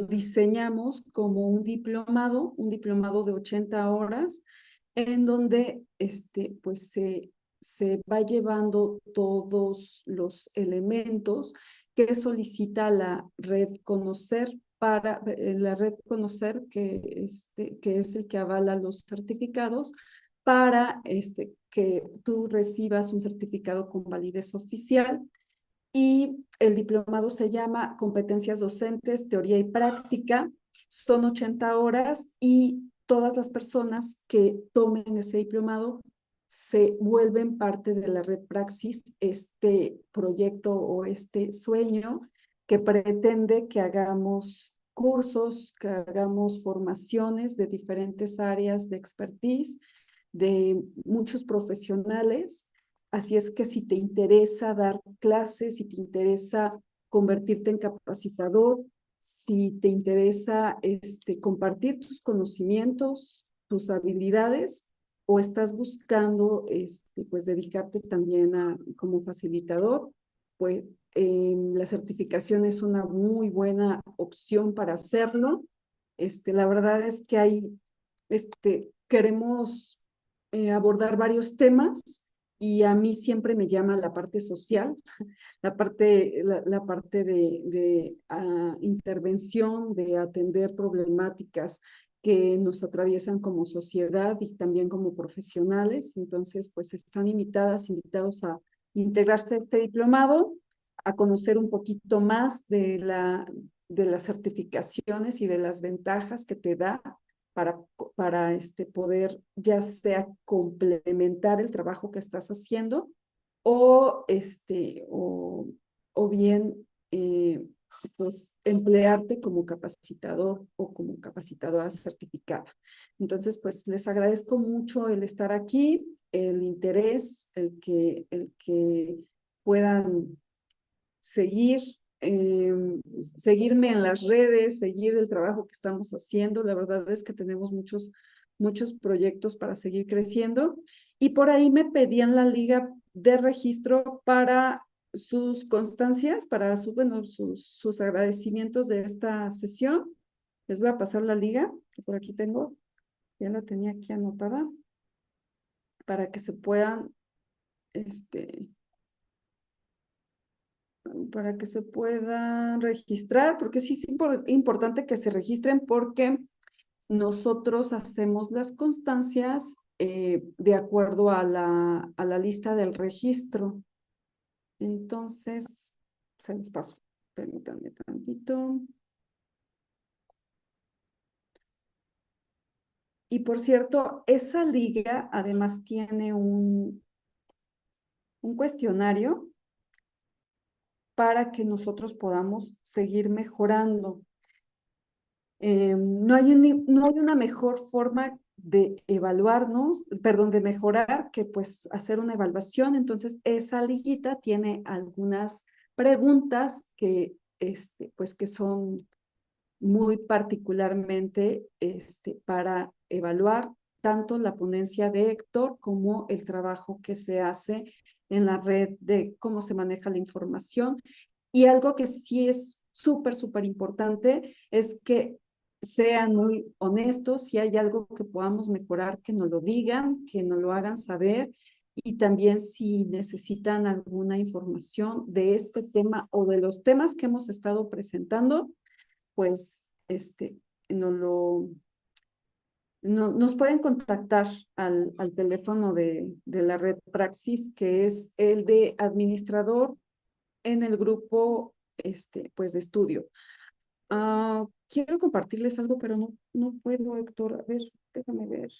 diseñamos como un diplomado de 80 horas, en donde pues se va llevando todos los elementos que solicita la red Conocer la red Conocer que es el que avala los certificados para que tú recibas un certificado con validez oficial. Y el diplomado se llama Competencias Docentes, Teoría y Práctica. Son 80 horas y todas las personas que tomen ese diplomado se vuelven parte de la red Praxis, este proyecto o este sueño que pretende que hagamos cursos, que hagamos formaciones de diferentes áreas de expertise, de muchos profesionales. Así es que si te interesa dar clases, si te interesa convertirte en capacitador, si te interesa compartir tus conocimientos, tus habilidades, o estás buscando pues dedicarte también como facilitador, pues la certificación es una muy buena opción para hacerlo. La verdad es que hay queremos abordar varios temas y a mí siempre me llama la parte social, la parte de intervención, de atender problemáticas que nos atraviesan como sociedad y también como profesionales. Entonces, pues están invitados a integrarse a este diplomado, a conocer un poquito más de las certificaciones y de las ventajas que te da para poder ya sea complementar el trabajo que estás haciendo o, o bien pues emplearte como capacitador o como capacitadora certificada. Entonces, pues les agradezco mucho el estar aquí, el interés, el que puedan seguir, seguirme en las redes, seguir el trabajo que estamos haciendo. La verdad es que tenemos muchos proyectos para seguir creciendo. Y por ahí me pedían la liga de registro para sus constancias, para bueno, sus agradecimientos de esta sesión. Les voy a pasar la liga, que por aquí tengo, ya la tenía aquí anotada, para que se puedan, para que se puedan registrar, porque sí es importante que se registren porque nosotros hacemos las constancias de acuerdo a la lista del registro. Entonces, se los paso. Permítanme tantito. Y por cierto, esa liga además tiene un cuestionario para que nosotros podamos seguir mejorando. No hay una mejor forma de evaluarnos, perdón, de mejorar que pues hacer una evaluación. Entonces, esa liguita tiene algunas preguntas pues que son muy particularmente para evaluar tanto la ponencia de Héctor como el trabajo que se hace en la red de cómo se maneja la información. Y algo que sí es súper importante es que sean muy honestos, si hay algo que podamos mejorar, que nos lo digan, que nos lo hagan saber, y también si necesitan alguna información de este tema o de los temas que hemos estado presentando, pues nos lo nos pueden contactar al teléfono de la red Praxis, que es el de administrador en el grupo pues de estudio. Quiero compartirles algo, pero no puedo, Héctor. A ver, déjame ver.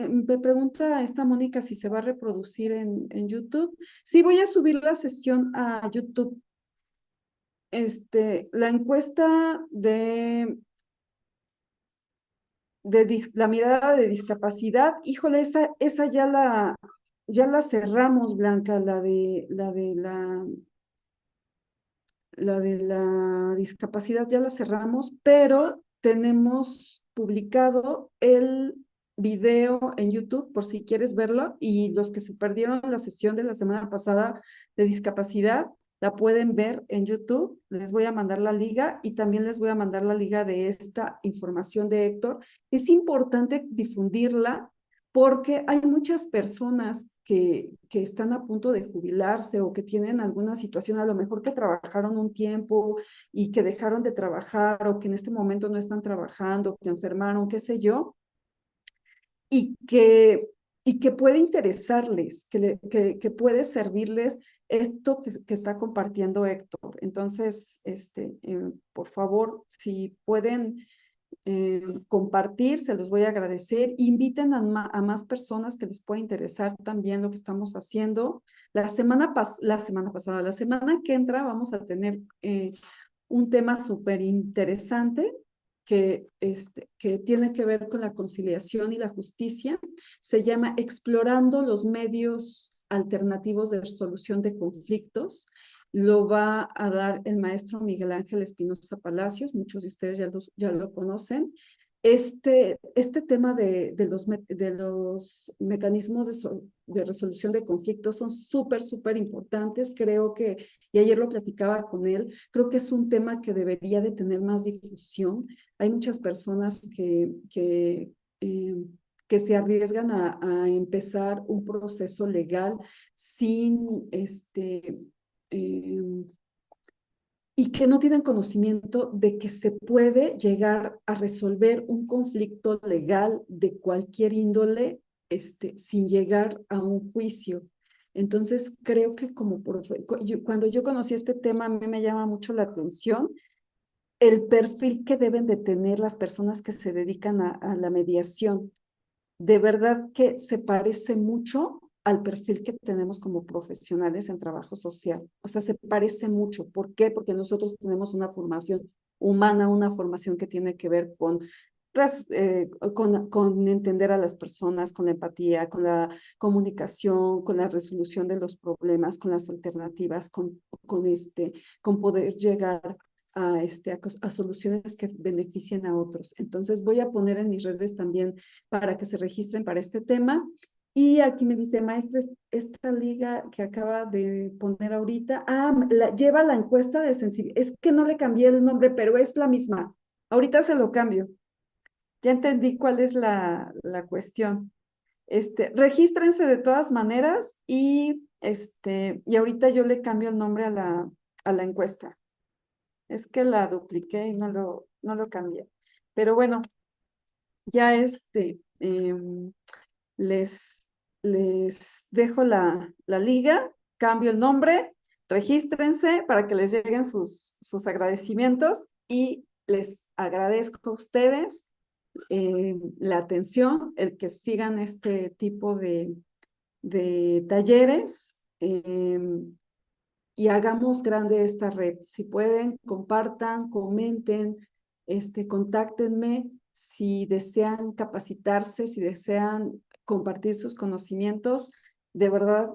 Me pregunta esta Mónica si se va a reproducir en YouTube. Sí, voy a subir la sesión a YouTube. La encuesta de la mirada de discapacidad, híjole, esa ya la cerramos, Blanca, la de la discapacidad ya la cerramos, pero tenemos publicado el video en YouTube por si quieres verlo, y los que se perdieron la sesión de la semana pasada de discapacidad la pueden ver en YouTube. Les voy a mandar la liga y también les voy a mandar la liga de esta información de Héctor. Es importante difundirla porque hay muchas personas que están a punto de jubilarse o que tienen alguna situación, a lo mejor que trabajaron un tiempo y que dejaron de trabajar, o que en este momento no están trabajando, que enfermaron, qué sé yo, y que puede interesarles, que puede servirles esto que está compartiendo Héctor. Entonces, por favor, si pueden compartir, se los voy a agradecer. Inviten a más personas que les pueda interesar también lo que estamos haciendo. La semana pasada, la semana que entra, vamos a tener un tema súper interesante que tiene que ver con la conciliación y la justicia. Se llama Explorando los medios alternativos de resolución de conflictos. Lo va a dar el maestro Miguel Ángel Espinosa Palacios, muchos de ustedes ya lo conocen. este tema de los mecanismos de resolución de conflictos son súper, súper importantes. Creo que, y ayer lo platicaba con él, creo que es un tema que debería de tener más difusión. Hay muchas personas que se arriesgan a empezar un proceso legal sin eh, y que no tienen conocimiento de que se puede llegar a resolver un conflicto legal de cualquier índole, sin llegar a un juicio. Entonces, creo que cuando yo conocí este tema, a mí me llama mucho la atención el perfil que deben de tener las personas que se dedican a la mediación. De verdad que se parece mucho al perfil que tenemos como profesionales en trabajo social. O sea, se parece mucho. ¿Por qué? Porque nosotros tenemos una formación humana, una formación que tiene que ver con entender a las personas, con la empatía, con la comunicación, con la resolución de los problemas, con las alternativas, con poder llegar a soluciones que beneficien a otros. Entonces voy a poner en mis redes también para que se registren para este tema. Y aquí me dice, maestra, esta liga que acaba de poner ahorita, lleva la encuesta de sensibilidad. Es que no le cambié el nombre, pero es la misma. Ahorita se lo cambio. Ya entendí cuál es la cuestión. Regístrense de todas maneras y ahorita yo le cambio el nombre a la encuesta. Es que la dupliqué y no lo cambié. Pero bueno, ya les, les dejo la liga, cambio el nombre, regístrense para que les lleguen sus agradecimientos y les agradezco a ustedes la atención, el que sigan este tipo de talleres y hagamos grande esta red. Si pueden, compartan, comenten, contáctenme si desean capacitarse, si desean compartir sus conocimientos. De verdad,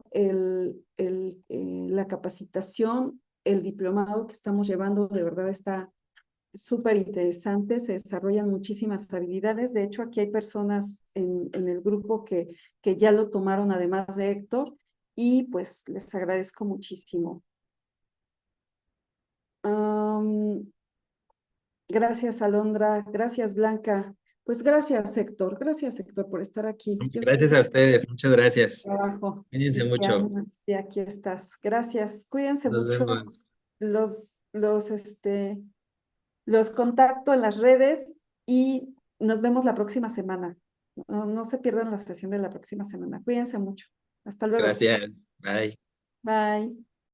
la capacitación, el diplomado que estamos llevando, de verdad está súper interesante, se desarrollan muchísimas habilidades. De hecho, aquí hay personas en el grupo que ya lo tomaron, además de Héctor, y pues les agradezco muchísimo. Gracias, Alondra. Gracias, Blanca. Pues gracias, Héctor, por estar aquí. Yo sé Gracias que a ustedes, muchas gracias. trabajo Cuídense y mucho. y aquí estás. Gracias. Cuídense Nos mucho. vemos. Los, los, este, los contacto en las redes y nos vemos la próxima semana. No se pierdan la sesión de la próxima semana. Cuídense mucho. Hasta luego. Gracias. Bye. Bye.